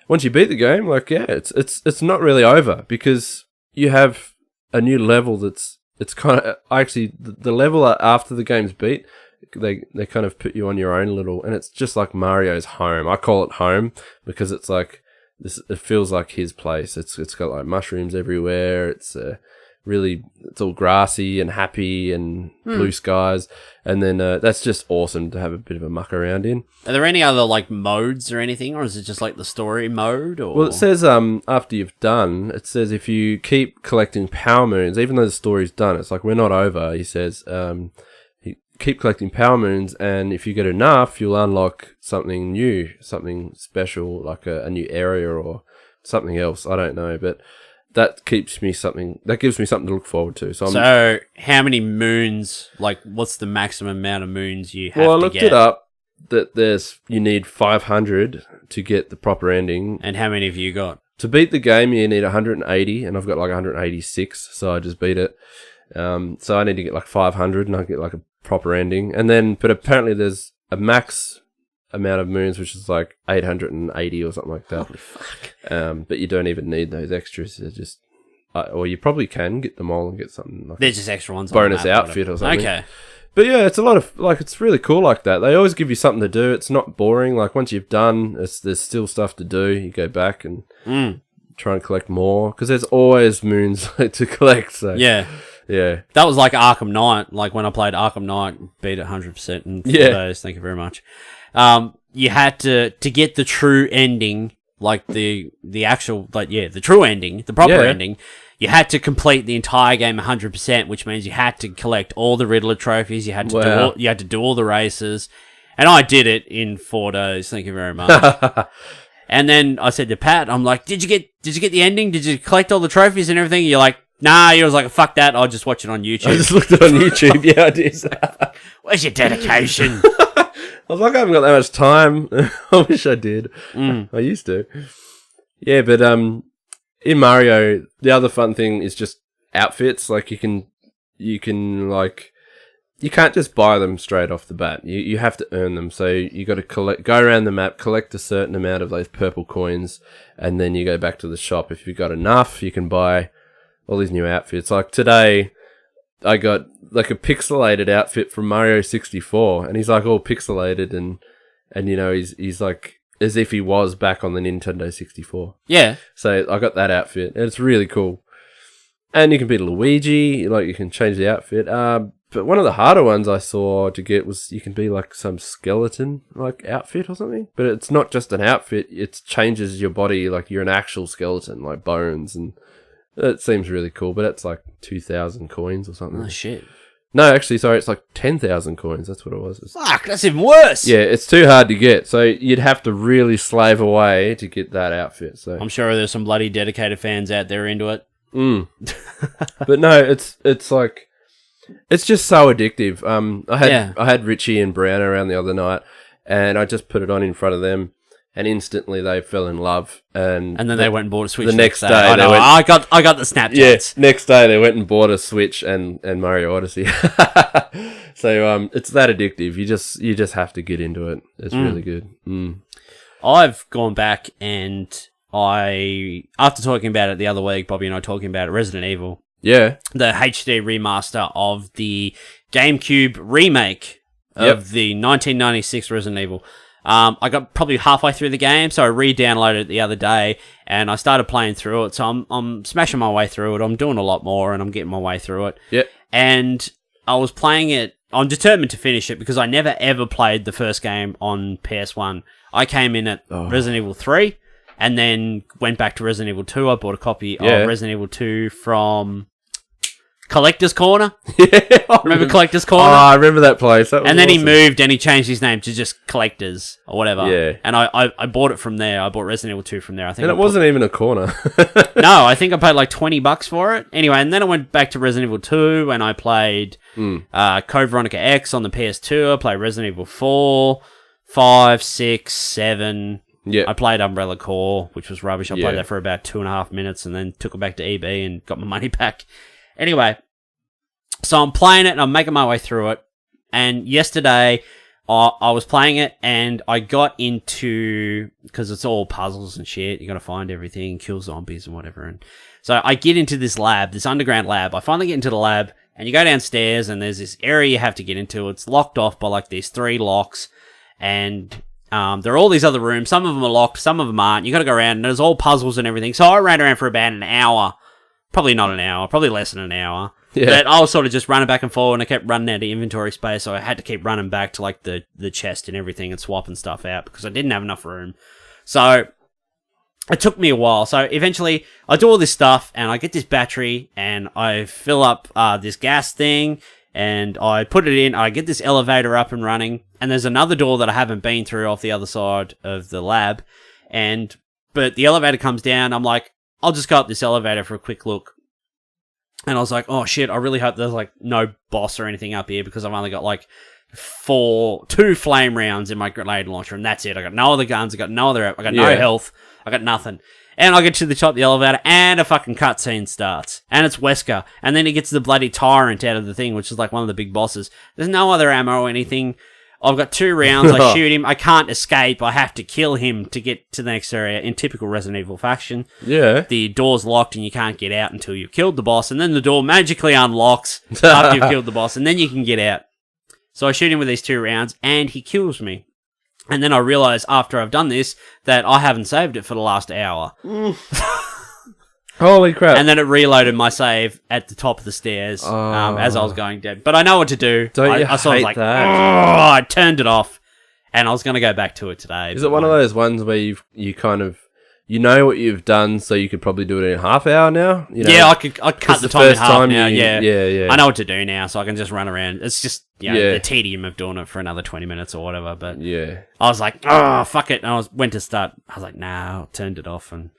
Speaker 2: once you beat the game, like it's not really over because you have a new level it's kind of actually the level after the game's beat, they kind of put you on your own little, and it's just like Mario's home. I call it home because it's like this. It feels like his place. It's got like mushrooms everywhere. It's all grassy and happy and blue skies, and then that's just awesome to have a bit of a muck around in.
Speaker 1: Are there any other like modes or anything, or is it just like the story mode? Or?
Speaker 2: Well, it says after you've done, it says if you keep collecting power moons, even though the story's done, it's like we're not over. He says you keep collecting power moons, and if you get enough, you'll unlock something new, something special, like a new area or something else. I don't know, but that gives me something to look forward to.
Speaker 1: So how many moons, like what's the maximum amount of moons you have to get?
Speaker 2: Well, I looked it up, that you need 500 to get the proper ending.
Speaker 1: And how many have you got?
Speaker 2: To beat the game, you need 180, and I've got like 186, so I just beat it. So I need to get like 500, and I get like a proper ending. And then, but apparently there's a max amount of moons, which is like 880 or something like that.
Speaker 1: Holy fuck.
Speaker 2: But you don't even need those extras. They're just, or you probably can get them all and get something like
Speaker 1: they're just extra ones.
Speaker 2: Bonus
Speaker 1: on the map,
Speaker 2: outfit or something.
Speaker 1: Okay.
Speaker 2: But yeah, it's a lot of like, it's really cool like that. They always give you something to do. It's not boring. Like once you've done, there's still stuff to do. You go back and try and collect more because there's always moons to collect. So
Speaker 1: yeah. That was like Arkham Knight. Like when I played Arkham Knight, beat it 100% in 4 days. Thank you very much. You had to get the true ending, like the actual, like the true ending, the proper ending. You had to complete the entire game 100%, which means you had to collect all the Riddler trophies. You had to do all the races, and I did it in 4 days. Thank you very much. And then I said to Pat, I'm like, "Did you get the ending? Did you collect all the trophies and everything?" You're like, "Nah." You was like, "Fuck that! I'll just watch it on YouTube."
Speaker 2: I just looked it on YouTube. Yeah, I did.
Speaker 1: Where's your dedication?
Speaker 2: I was like, I haven't got that much time. I wish I did. I used to. Yeah, but in Mario, the other fun thing is just outfits. Like you can like you can't just buy them straight off the bat. You have to earn them. So you got to go around the map, collect a certain amount of those purple coins, and then you go back to the shop. If you've got enough, you can buy all these new outfits. Like today, I got like a pixelated outfit from Mario 64, and he's like all pixelated, and you know he's like as if he was back on the Nintendo 64.
Speaker 1: Yeah.
Speaker 2: So I got that outfit, and it's really cool. And you can beat Luigi, like you can change the outfit. But one of the harder ones I saw to get was you can be like some skeleton like outfit or something. But it's not just an outfit; it changes your body like you're an actual skeleton, like bones, and it seems really cool. But it's like 2,000 coins or something.
Speaker 1: Oh shit!
Speaker 2: No, actually, sorry, it's like 10,000 coins. That's what it was.
Speaker 1: Fuck, that's even worse.
Speaker 2: Yeah, it's too hard to get. So you'd have to really slave away to get that outfit. So
Speaker 1: I'm sure there's some bloody dedicated fans out there into it.
Speaker 2: But no, it's like it's just so addictive. I had Richie and Brown around the other night, and I just put it on in front of them, and instantly they fell in love. And
Speaker 1: then they went and bought a Switch.
Speaker 2: The next day,
Speaker 1: I got the Snapchats.
Speaker 2: Yeah, next day they went and bought a Switch and Mario Odyssey. So it's that addictive. You just have to get into it. It's really good.
Speaker 1: I've gone back and after talking about it the other week, Bobby and I talking about it, Resident Evil.
Speaker 2: Yeah.
Speaker 1: The HD remaster of the GameCube remake of the 1996 Resident Evil. I got probably halfway through the game, so I re-downloaded it the other day, and I started playing through it. So I'm smashing my way through it. I'm doing a lot more, and I'm getting my way through it.
Speaker 2: Yep.
Speaker 1: And I was playing it. I'm determined to finish it because I never ever played the first game on PS1. I came in at Resident Evil 3. And then went back to Resident Evil 2. I bought a copy of Resident Evil 2 from Collector's Corner. Remember Collector's Corner?
Speaker 2: Oh, I remember that place. That was
Speaker 1: and then
Speaker 2: awesome.
Speaker 1: he moved and he changed his name to just Collectors or whatever.
Speaker 2: Yeah.
Speaker 1: And I bought it from there. I bought Resident Evil 2 from there. I think.
Speaker 2: And it wasn't even a corner.
Speaker 1: No, I think I paid like $20 for it. Anyway, and then I went back to Resident Evil 2 and I played Code Veronica X on the PS2. I played Resident Evil 4, 5, 6, 7...
Speaker 2: Yeah,
Speaker 1: I played Umbrella Corps, which was rubbish. I played that for about 2.5 minutes and then took it back to EB and got my money back. Anyway, so I'm playing it and I'm making my way through it. And yesterday, I was playing it and I got into... Because it's all puzzles and shit. You got to find everything, kill zombies and whatever. And so I get into this lab, this underground lab. I finally get into the lab and you go downstairs and there's this area you have to get into. It's locked off by like these 3 locks and... there are all these other rooms. Some of them are locked, some of them aren't. You got to go around, and there's all puzzles and everything. So I ran around for about an hour. Probably not an hour, probably less than an hour. Yeah. But I was sort of just running back and forward, and I kept running out of inventory space, so I had to keep running back to like the chest and everything and swapping stuff out because I didn't have enough room. So it took me a while. So eventually I do all this stuff, and I get this battery, and I fill up this gas thing, and I put it in, I get this elevator up and running, and there's another door that I haven't been through off the other side of the lab, but the elevator comes down, I'm like, I'll just go up this elevator for a quick look. And I was like, oh shit, I really hope there's like no boss or anything up here because I've only got like 2 flame rounds in my grenade launcher, and that's it. I got no other guns, I got no health, I got nothing. And I get to the top of the elevator, and a fucking cutscene starts. And it's Wesker. And then he gets the bloody tyrant out of the thing, which is like one of the big bosses. There's no other ammo or anything. I've got 2 rounds. I shoot him. I can't escape. I have to kill him to get to the next area in typical Resident Evil fashion.
Speaker 2: Yeah.
Speaker 1: The door's locked, and you can't get out until you've killed the boss. And then the door magically unlocks after you've killed the boss, and then you can get out. So I shoot him with these 2 rounds, and he kills me. And then I realise after I've done this that I haven't saved it for the last hour.
Speaker 2: Holy crap.
Speaker 1: And then it reloaded my save at the top of the stairs as I was going dead. But I know what to do. I sort of like, I turned it off and I was going to go back to it today.
Speaker 2: Is it one of those ones where you kind of... You know what you've done, so you could probably do it in a half hour now? You know?
Speaker 1: Yeah, I cut the time in half now,
Speaker 2: yeah.
Speaker 1: I know what to do now, so I can just run around. It's just the tedium of doing it for another 20 minutes or whatever, but I was like, fuck it, and I was like, nah, I turned it off, and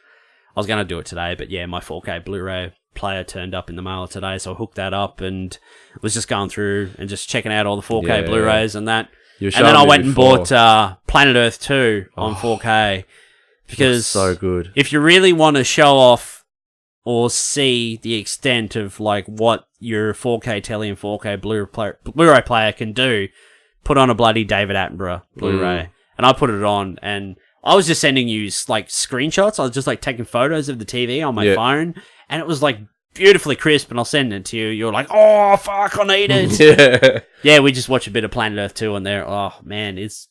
Speaker 1: I was going to do it today, but yeah, my 4K Blu-ray player turned up in the mail today, so I hooked that up, and was just going through and just checking out all the 4K Blu-rays and that. And then I went and bought Planet Earth 2 on 4K. Because
Speaker 2: so good.
Speaker 1: If you really want to show off or see the extent of like what your 4K telly and 4K Blu-ray player can do, put on a bloody David Attenborough Blu-ray. And I put it on, and I was just sending you like screenshots. I was just like taking photos of the TV on my phone, and it was like beautifully crisp, and I'll send it to you. You're like, oh, fuck, I need it. Yeah, we just watch a bit of Planet Earth 2 on there. Oh, man, it's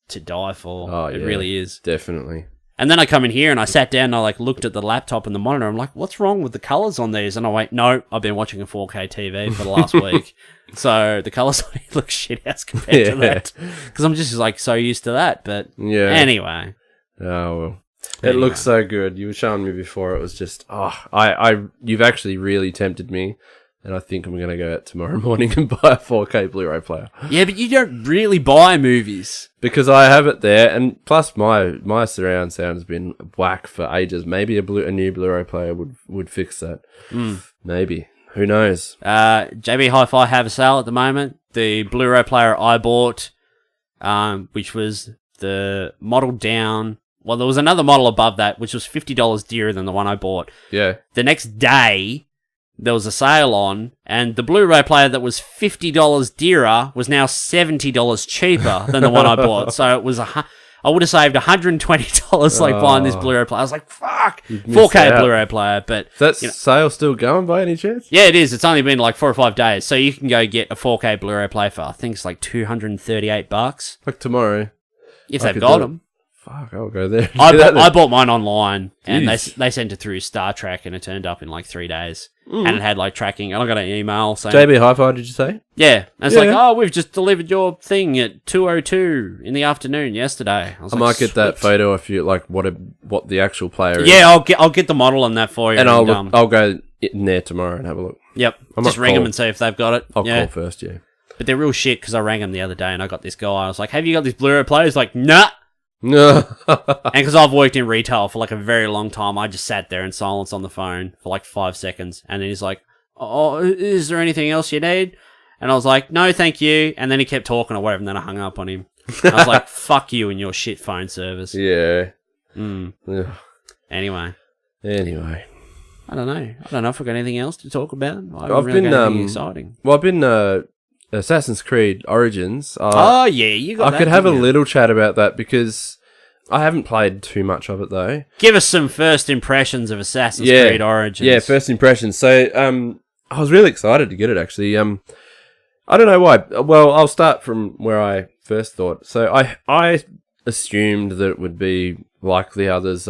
Speaker 1: to die for. Oh, it really is.
Speaker 2: Definitely.
Speaker 1: And then I come in here and I sat down and I like looked at the laptop and the monitor. I'm like, what's wrong with the colours on these? And I went, no, I've been watching a 4K TV for the last week. So the colours on it look shit ass compared to that. Because I'm just like so used to that. But anyway.
Speaker 2: Oh, well. It looks so good. You were showing me before. It was just, you've actually really tempted me. And I think I'm going to go out tomorrow morning and buy a 4K Blu-ray player.
Speaker 1: Yeah, but you don't really buy movies.
Speaker 2: Because I have it there, and plus my surround sound has been whack for ages. Maybe a new Blu-ray player would fix that. Maybe. Who knows?
Speaker 1: JB Hi-Fi have a sale at the moment. The Blu-ray player I bought, which was the model down... Well, there was another model above that, which was $50 dearer than the one I bought.
Speaker 2: Yeah.
Speaker 1: The next day... there was a sale on, and the Blu-ray player that was $50 dearer was now $70 cheaper than the one I bought. So it was I would have saved $120 like buying this Blu-ray player. I was like, fuck, 4K Blu-ray player. But
Speaker 2: is that sale still going by any chance?
Speaker 1: Yeah, it is. It's only been like 4 or 5 days, so you can go get a 4K Blu-ray player for I think it's like $238.
Speaker 2: Like tomorrow,
Speaker 1: if they've got them.
Speaker 2: Fuck, I'll go there.
Speaker 1: I bought mine online, and they sent it through Star Trek, and it turned up in like 3 days. And it had like tracking, and I got an email saying...
Speaker 2: JB Hi-Fi, did you say?
Speaker 1: Yeah. And it's like, oh, we've just delivered your thing at 2:02 in the afternoon yesterday. I
Speaker 2: might get that photo if you like what the actual player is.
Speaker 1: Yeah, I'll get the model on that for you.
Speaker 2: And I'll go in there tomorrow and have a look.
Speaker 1: Yep. Just ring them and see if they've got it.
Speaker 2: I'll call first, yeah.
Speaker 1: But they're real shit, because I rang them the other day, and I got this guy. I was like, have you got this Blu-ray player? He's like, nah.
Speaker 2: No.
Speaker 1: And because I've worked in retail for like a very long time, I just sat there in silence on the phone for like 5 seconds. And then he's like, oh, is there anything else you need? And I was like, no, thank you. And then he kept talking or whatever, and then I hung up on him. I was like, fuck you and your shit phone service.
Speaker 2: Yeah.
Speaker 1: Anyway.
Speaker 2: I
Speaker 1: don't know if I've got anything else to talk about. I've really got anything exciting.
Speaker 2: Well, I've been... Assassin's Creed Origins.
Speaker 1: You got
Speaker 2: I could have a little chat about that because I haven't played too much of it though.
Speaker 1: Give us some first impressions of Assassin's Creed Origins.
Speaker 2: Yeah, first impressions. So, I was really excited to get it actually. I don't know why. Well, I'll start from where I first thought. So, I assumed that it would be like the others.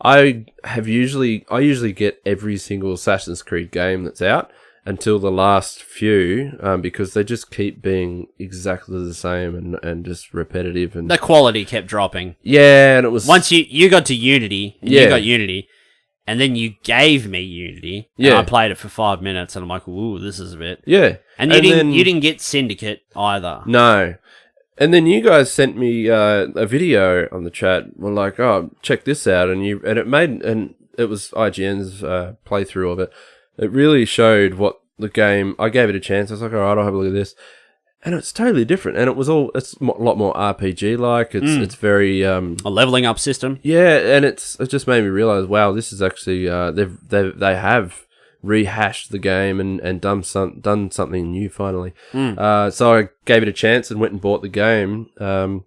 Speaker 2: I usually get every single Assassin's Creed game that's out until the last few, because they just keep being exactly the same and just repetitive. And
Speaker 1: the quality kept dropping.
Speaker 2: Yeah, and it was...
Speaker 1: Once you got to Unity, you got Unity, and then you gave me Unity, and I played it for 5 minutes, and I'm like, ooh, this is a bit...
Speaker 2: Yeah.
Speaker 1: And you didn't get Syndicate either.
Speaker 2: No. And then you guys sent me a video on the chat, were like, oh, check this out, and it was IGN's playthrough of it. It really showed what the game... I gave it a chance. I was like, all right, I'll have a look at this. And it's totally different. And it's a lot more RPG-like. It's very... a
Speaker 1: leveling up system.
Speaker 2: Yeah, and it just made me realise, wow, this is actually... they have rehashed the game and done something new, finally. So I gave it a chance and went and bought the game. I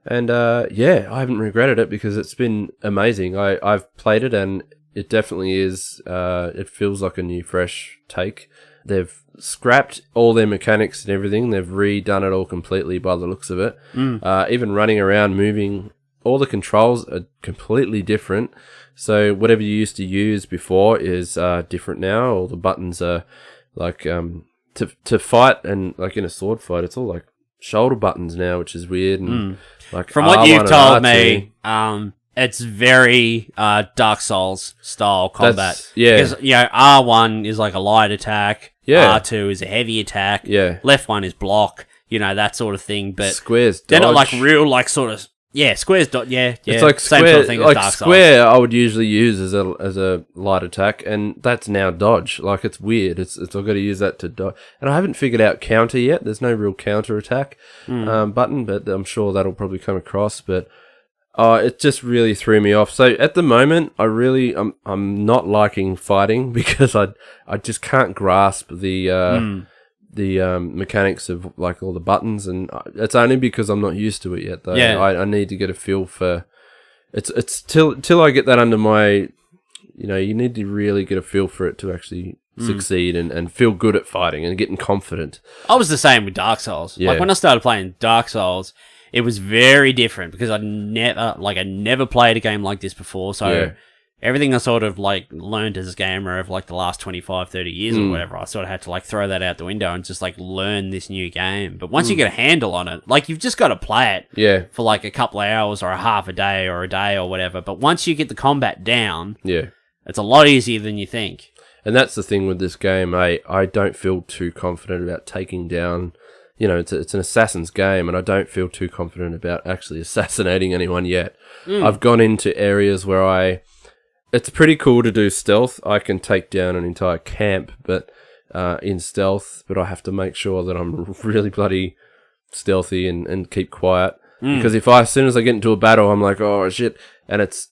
Speaker 2: haven't regretted it because it's been amazing. I've played it and... It definitely is. It feels like a new, fresh take. They've scrapped all their mechanics and everything. They've redone it all completely by the looks of it. Even running around, moving, all the controls are completely different. So whatever you used to use before is different now. All the buttons are like to fight, and like in a sword fight, it's all like shoulder buttons now, which is weird. And like
Speaker 1: from what you've told me, it's very Dark Souls style combat. Because, R1 is like a light attack. Yeah. R2 is a heavy attack.
Speaker 2: Yeah.
Speaker 1: Left one is block. That sort of thing. But
Speaker 2: squares dodge.
Speaker 1: They're not like real, like sort of... Yeah, squares dodge. Yeah.
Speaker 2: It's like
Speaker 1: same
Speaker 2: square,
Speaker 1: sort of thing as
Speaker 2: like
Speaker 1: Dark
Speaker 2: square
Speaker 1: Souls.
Speaker 2: I would usually use as a light attack, and that's now dodge. Like, it's weird. I've got to use that to dodge. And I haven't figured out counter yet. There's no real counter attack button, but I'm sure that'll probably come across. But... Oh, it just really threw me off. So at the moment, I'm not liking fighting because I just can't grasp the mechanics of like all the buttons, and it's only because I'm not used to it yet. Though I need to get a feel for it's till I get that under my, you need to really get a feel for it to actually succeed and feel good at fighting and getting confident.
Speaker 1: I was the same with Dark Souls. Like when I started playing Dark Souls, it was very different because I never played a game like this before. So everything I sort of like learned as a gamer of like the last 25, 30 years or whatever, I sort of had to like throw that out the window and just like learn this new game. But once you get a handle on it, like you've just got to play it for like a couple of hours or a half a day or a day or whatever. But once you get the combat down, it's a lot easier than you think.
Speaker 2: And that's the thing with this game. I don't feel too confident about taking down, it's an assassin's game, and I don't feel too confident about actually assassinating anyone yet. I've gone into areas where it's pretty cool to do stealth. I can take down an entire camp, but in stealth, but I have to make sure that I'm really bloody stealthy and keep quiet. Because as soon as I get into a battle, I'm like, oh shit, and it's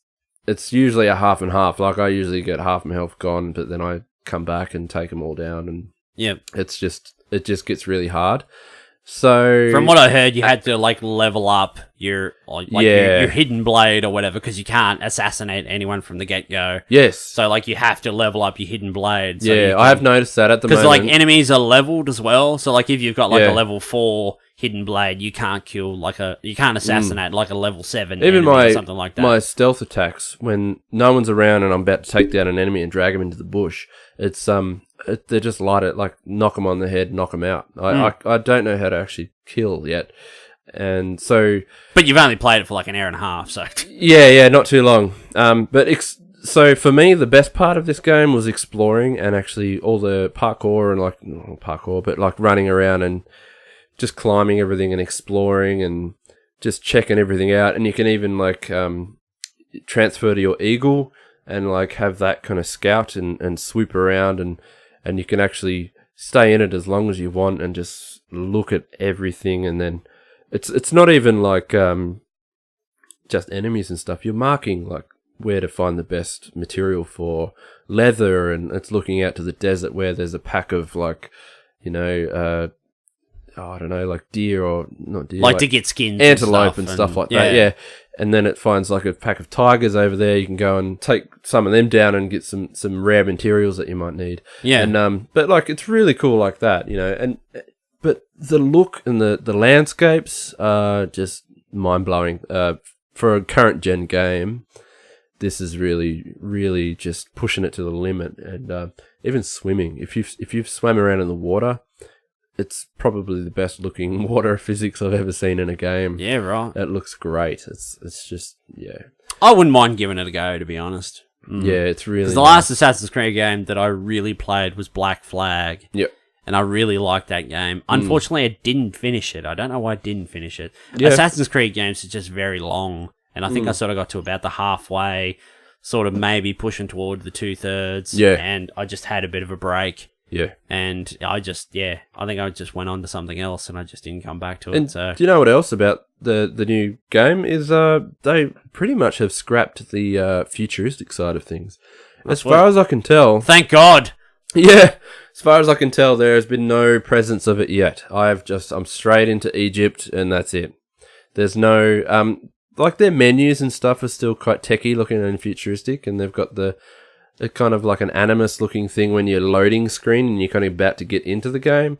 Speaker 2: usually a half and half. Like I usually get half my health gone, but then I come back and take them all down, and it just gets really hard. So
Speaker 1: from what I heard, you had to like level up your hidden blade or whatever, because you can't assassinate anyone from the get go.
Speaker 2: Yes.
Speaker 1: So like you have to level up your hidden blade. So
Speaker 2: I have noticed that at the moment,
Speaker 1: because like enemies are leveled as well. So like if you've got like a level 4 hidden blade, you can't kill you can't assassinate like a level 7
Speaker 2: even
Speaker 1: or something like that.
Speaker 2: My stealth attacks, when no one's around and I'm about to take down an enemy and drag him into the bush, it's they're just light it, like knock them on the head, knock them out. I don't know how to actually kill yet, and so. But
Speaker 1: you've only played it for like an hour and a half, so.
Speaker 2: Yeah, not too long. So for me, the best part of this game was exploring and actually all the parkour and like not parkour, but like running around and just climbing everything and exploring and just checking everything out. And you can even like transfer to your eagle and like have that kind of scout and swoop around, and you can actually stay in it as long as you want and just look at everything. And then it's not even like just enemies and stuff. You're marking like where to find the best material for leather, and it's looking out to the desert where there's a pack of like, I don't know, like deer or not deer,
Speaker 1: like to get skins,
Speaker 2: antelope and stuff like that. Yeah, and then it finds like a pack of tigers over there. You can go and take some of them down and get some rare materials that you might need. Yeah, and but like it's really cool like that, but the look and the landscapes are just mind blowing. For a current gen game, this is really, really just pushing it to the limit. And even swimming, if you've swam around in the water, it's probably the best looking water physics I've ever seen in a game.
Speaker 1: Yeah, right.
Speaker 2: It looks great. It's just,
Speaker 1: I wouldn't mind giving it a go, to be honest.
Speaker 2: Yeah, it's really
Speaker 1: nice. The last Assassin's Creed game that I really played was Black Flag.
Speaker 2: Yep.
Speaker 1: And I really liked that game. Unfortunately, I didn't finish it. I don't know why I didn't finish it. Yeah. Assassin's Creed games are just very long. And I think I sort of got to about the halfway, sort of maybe pushing toward the 2/3.
Speaker 2: Yeah.
Speaker 1: And I just had a bit of a break.
Speaker 2: Yeah.
Speaker 1: And I think I just went on to something else and I just didn't come back to it.
Speaker 2: And
Speaker 1: so.
Speaker 2: Do you know what else about the new game is they pretty much have scrapped the futuristic side of things. As far as I can tell.
Speaker 1: Thank God.
Speaker 2: Yeah. As far as I can tell, there has been no presence of it yet. I'm straight into Egypt and that's it. There's no like their menus and stuff are still quite techie looking and futuristic, and they've got the kind of like an Animus looking thing when you're loading screen and you're kind of about to get into the game.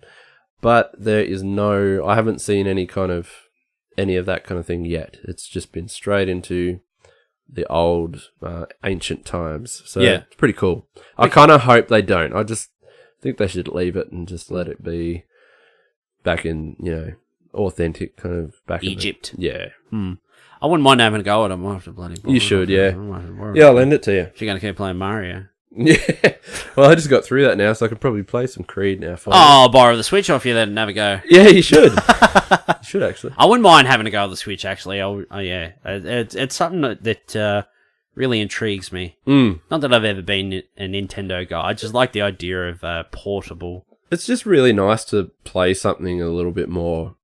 Speaker 2: But there is I haven't seen any of that kind of thing yet. It's just been straight into the old ancient times. So it's pretty cool. I kind of hope they don't. I just think they should leave it and just let it be back in, authentic kind of back
Speaker 1: Egypt.
Speaker 2: Yeah.
Speaker 1: I wouldn't mind having a go at it. I might have to bloody.
Speaker 2: You should, yeah. Yeah, I'll lend it to you.
Speaker 1: If you're going to keep playing Mario.
Speaker 2: Yeah. Well, I just got through that now, so I can probably play some Creed now.
Speaker 1: I'll borrow the Switch off you then and have a go.
Speaker 2: Yeah, you should. You should, actually.
Speaker 1: I wouldn't mind having a go at the Switch, actually. It's something that really intrigues me. Not that I've ever been a Nintendo guy. I just like the idea of portable.
Speaker 2: It's just really nice to play something a little bit more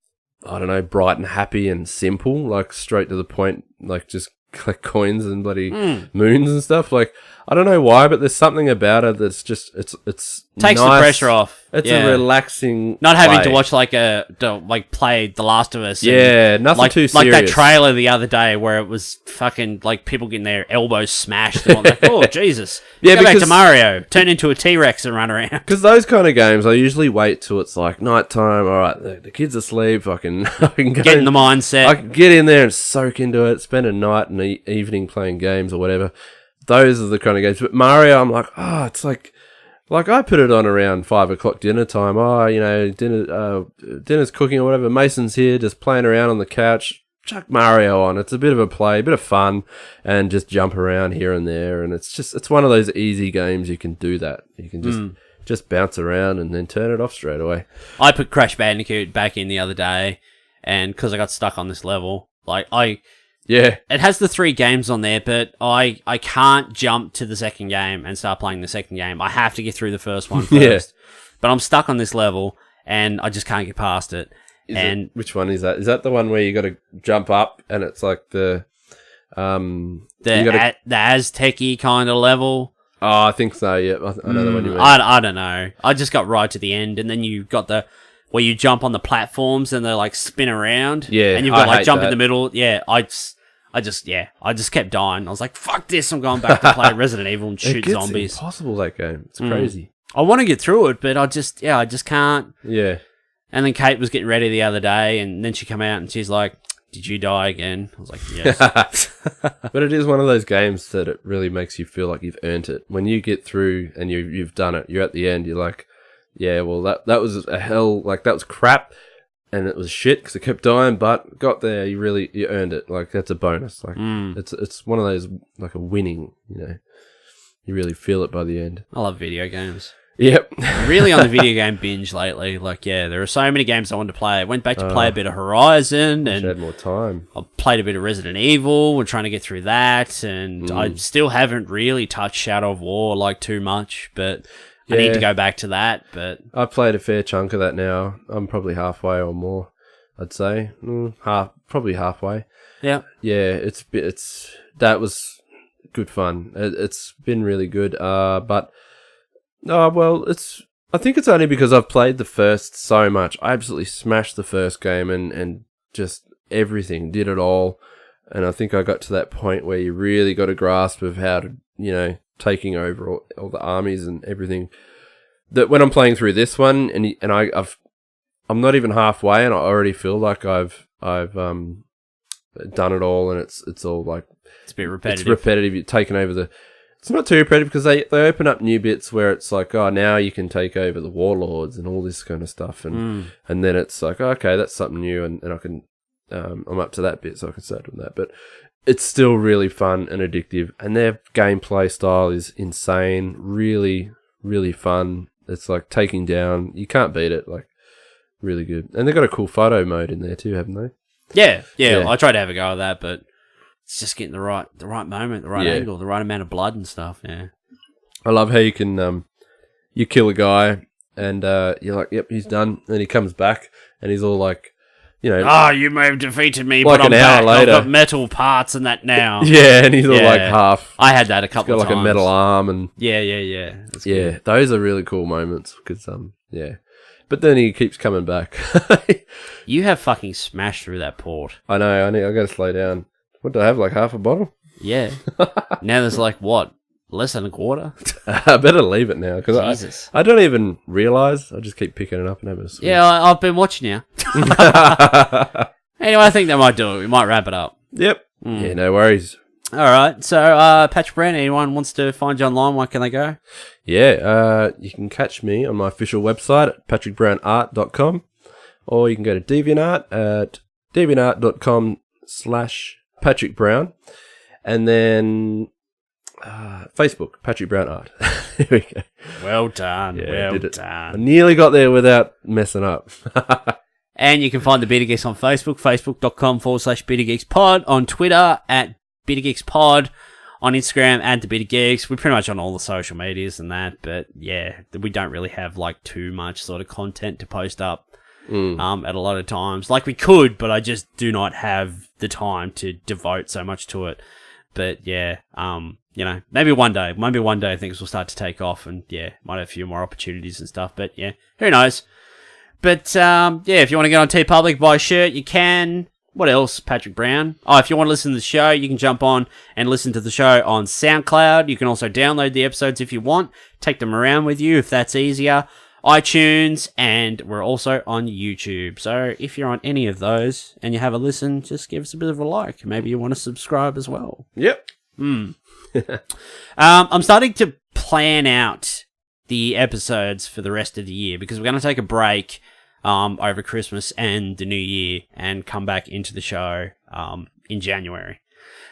Speaker 2: I don't know, bright and happy and simple, like straight to the point, like just collect coins and bloody moons and stuff. Like, I don't know why, but there's something about it that's just it's
Speaker 1: takes
Speaker 2: nice.
Speaker 1: the pressure off.
Speaker 2: It's a relaxing
Speaker 1: not having
Speaker 2: play.
Speaker 1: to watch play The Last of Us.
Speaker 2: Nothing too serious.
Speaker 1: Like that trailer the other day where it was fucking like people getting their elbows smashed and all that. Oh Jesus! Go back to Mario, turn into a T-Rex and run around.
Speaker 2: Because those kind of games, I usually wait till it's like night time. All right, the kids are asleep. I can
Speaker 1: get in the mindset.
Speaker 2: I can get in there and soak into it. Spend a night and evening playing games or whatever. Those are the kind of games. But Mario, I'm like, it's like I put it on around 5 o'clock dinner time. Dinner's cooking or whatever. Mason's here, just playing around on the couch. Chuck Mario on. It's a bit of a play, a bit of fun, and just jump around here and there. And it's one of those easy games you can do that. You can just bounce around and then turn it off straight away.
Speaker 1: I put Crash Bandicoot back in the other day, and because I got stuck on this level, it has the 3 games on there, but I can't jump to the second game and start playing the second game. I have to get through the first one first. But I'm stuck on this level, and I just can't get past it.
Speaker 2: Which one is that? Is that the one where you got to jump up, and it's like the
Speaker 1: Aztec-y kind of level?
Speaker 2: Oh, I think so, yeah. I know the one you mean.
Speaker 1: I don't know. I just got right to the end, and then you got where you jump on the platforms, and they, like, spin around.
Speaker 2: Yeah,
Speaker 1: and you've got, like, jump in the middle. Yeah, I just kept dying. I was like, fuck this, I'm going back to play Resident Evil and shoot zombies.
Speaker 2: It's impossible, that game. It's crazy.
Speaker 1: I want to get through it, but I just can't.
Speaker 2: Yeah.
Speaker 1: And then Kate was getting ready the other day, and then she came out and she's like, did you die again? I was like, yes.
Speaker 2: But it is one of those games that it really makes you feel like you've earned it. When you get through and you've done it, you're at the end, you're like, yeah, well, that was a hell, like, that was crap. And it was shit because it kept dying, but got there. You earned it. Like, that's a bonus. Like, it's one of those, like, a winning. You really feel it by the end.
Speaker 1: I love video games.
Speaker 2: Yep.
Speaker 1: Really on the video game binge lately. Like, there are so many games I wanted to play. I went back to play a bit of Horizon, and
Speaker 2: had more time.
Speaker 1: I played a bit of Resident Evil. We're trying to get through that, and I still haven't really touched Shadow of War like too much, but. I need to go back to that, but...
Speaker 2: I played a fair chunk of that now. I'm probably halfway or more, I'd say. Probably halfway.
Speaker 1: Yeah.
Speaker 2: Yeah, that was good fun. It's been really good. I think it's only because I've played the first so much. I absolutely smashed the first game and just everything, did it all. And I think I got to that point where you really got a grasp of how to, taking over all the armies and everything. That when I'm playing through this one I'm not even halfway, and I already feel like I've done it all, and it's all like
Speaker 1: it's a bit repetitive.
Speaker 2: It's repetitive. You've taken over it's not too repetitive because they open up new bits where it's like, oh, now you can take over the warlords and all this kind of stuff, and then it's like, okay, that's something new, and I can I'm up to that bit, so I can start doing that, but. It's still really fun and addictive, and their gameplay style is insane. Really, really fun. It's like taking down. You can't beat it. Like, really good. And they've got a cool photo mode in there too, haven't they?
Speaker 1: Yeah. I tried to have a go at that, but it's just getting the right moment, the right angle, the right amount of blood and stuff. Yeah.
Speaker 2: I love how you can you kill a guy, and you're like, yep, he's done, and he comes back, and he's all like.
Speaker 1: You may have defeated me,
Speaker 2: like
Speaker 1: but I'm
Speaker 2: an hour
Speaker 1: back.
Speaker 2: Later.
Speaker 1: I've got metal parts and that now.
Speaker 2: Yeah, and he's all like half.
Speaker 1: I had that a couple of times.
Speaker 2: Got like a metal arm and
Speaker 1: yeah. That's
Speaker 2: good. Those are really cool moments because but then he keeps coming back.
Speaker 1: You have fucking smashed through that port.
Speaker 2: I know. I got to slow down. What do I have? Like half a bottle?
Speaker 1: Yeah. Now there's like what? Less than a quarter?
Speaker 2: I better leave it now because I don't even realise. I just keep picking it up and having a swim.
Speaker 1: Yeah, I've been watching you. Anyway, I think that might do it. We might wrap it up.
Speaker 2: Yep. Yeah, no worries.
Speaker 1: All right. So, Patrick Brown, anyone wants to find you online, where can they go?
Speaker 2: Yeah, you can catch me on my official website at patrickbrownart.com, or you can go to DeviantArt at deviantart.com/PatrickBrown, and then... Facebook, Patrick Brown Art. Here we go.
Speaker 1: Well done.
Speaker 2: Yeah,
Speaker 1: well done.
Speaker 2: I nearly got there without messing up.
Speaker 1: And you can find the Bearded Geeks on Facebook, facebook.com/BeardedGeeksPod, on Twitter at BeardedGeeksPod, on Instagram at the Bearded Geeks. We're pretty much on all the social medias and that, but yeah, we don't really have like too much sort of content to post up. at a lot of times. Like we could, but I just do not have the time to devote so much to it. But yeah, you know, maybe one day things will start to take off and yeah, might have a few more opportunities and stuff. But yeah, who knows? But yeah, if you want to get on TeePublic, buy a shirt, you can. What else, Patrick Brown? Oh, if you want to listen to the show, you can jump on and listen to the show on SoundCloud. You can also download the episodes if you want. Take them around with you if that's easier. iTunes, and we're also on YouTube. So if you're on any of those and you have a listen, just give us a bit of a like. Maybe you want to subscribe as well.
Speaker 2: Yep.
Speaker 1: I'm starting to plan out the episodes for the rest of the year because we're going to take a break over Christmas and the New Year and come back into the show in January.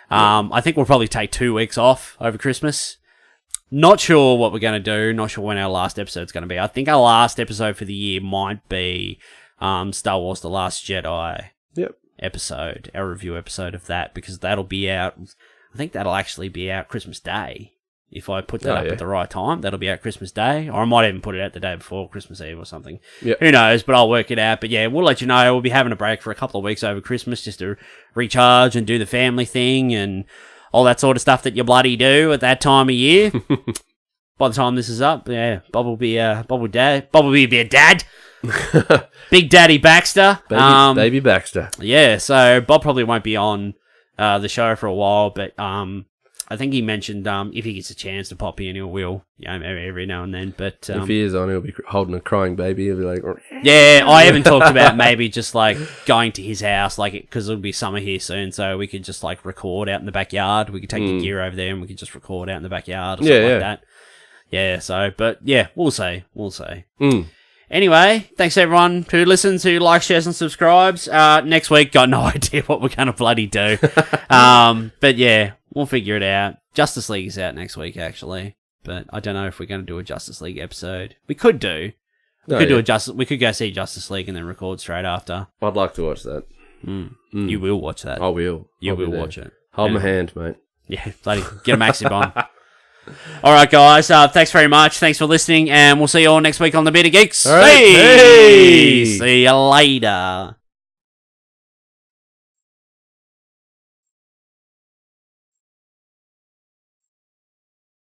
Speaker 1: I think we'll probably take 2 weeks off over Christmas. Not sure what we're going to do. Not sure when our last episode's going to be. I think our last episode for the year might be Star Wars The Last Jedi episode, our review episode of that, because that'll be out. I think that'll actually be out Christmas Day. If I put that up at the right time, that'll be out Christmas Day. Or I might even put it out the day before Christmas Eve or something.
Speaker 2: Yep.
Speaker 1: Who knows, but I'll work it out. But yeah, we'll let you know. We'll be having a break for a couple of weeks over Christmas just to recharge and do the family thing and all that sort of stuff that you bloody do at that time of year. By the time this is up, yeah, Bob will be a dad. Big Daddy Baxter.
Speaker 2: Baby Baxter.
Speaker 1: Yeah, so Bob probably won't be on the show for a while, but I think he mentioned if he gets a chance to pop in, he will, you know, every now and then. But
Speaker 2: if he is on, he'll be holding a crying baby. He'll be like,
Speaker 1: yeah, I even talked about maybe just like going to his house, like because it'll be summer here soon, so we could just like record out in the backyard. We could take the gear over there and we could just record out in the backyard or something like that. Yeah, so, but yeah, we'll see. Anyway, thanks everyone who listens, who likes, shares, and subscribes. Next week, got no idea what we're going to bloody do. But yeah, we'll figure it out. Justice League is out next week, actually. But I don't know if we're going to do a Justice League episode. We could do. We could go see Justice League and then record straight after.
Speaker 2: I'd like to watch that.
Speaker 1: You will watch that.
Speaker 2: I will.
Speaker 1: You will watch it.
Speaker 2: Hold my hand, mate.
Speaker 1: Yeah, bloody get a maxi on. All right, guys. Thanks very much. Thanks for listening, and we'll see you all next week on the Bearded Geeks.
Speaker 2: All right. Hey!
Speaker 1: See you later.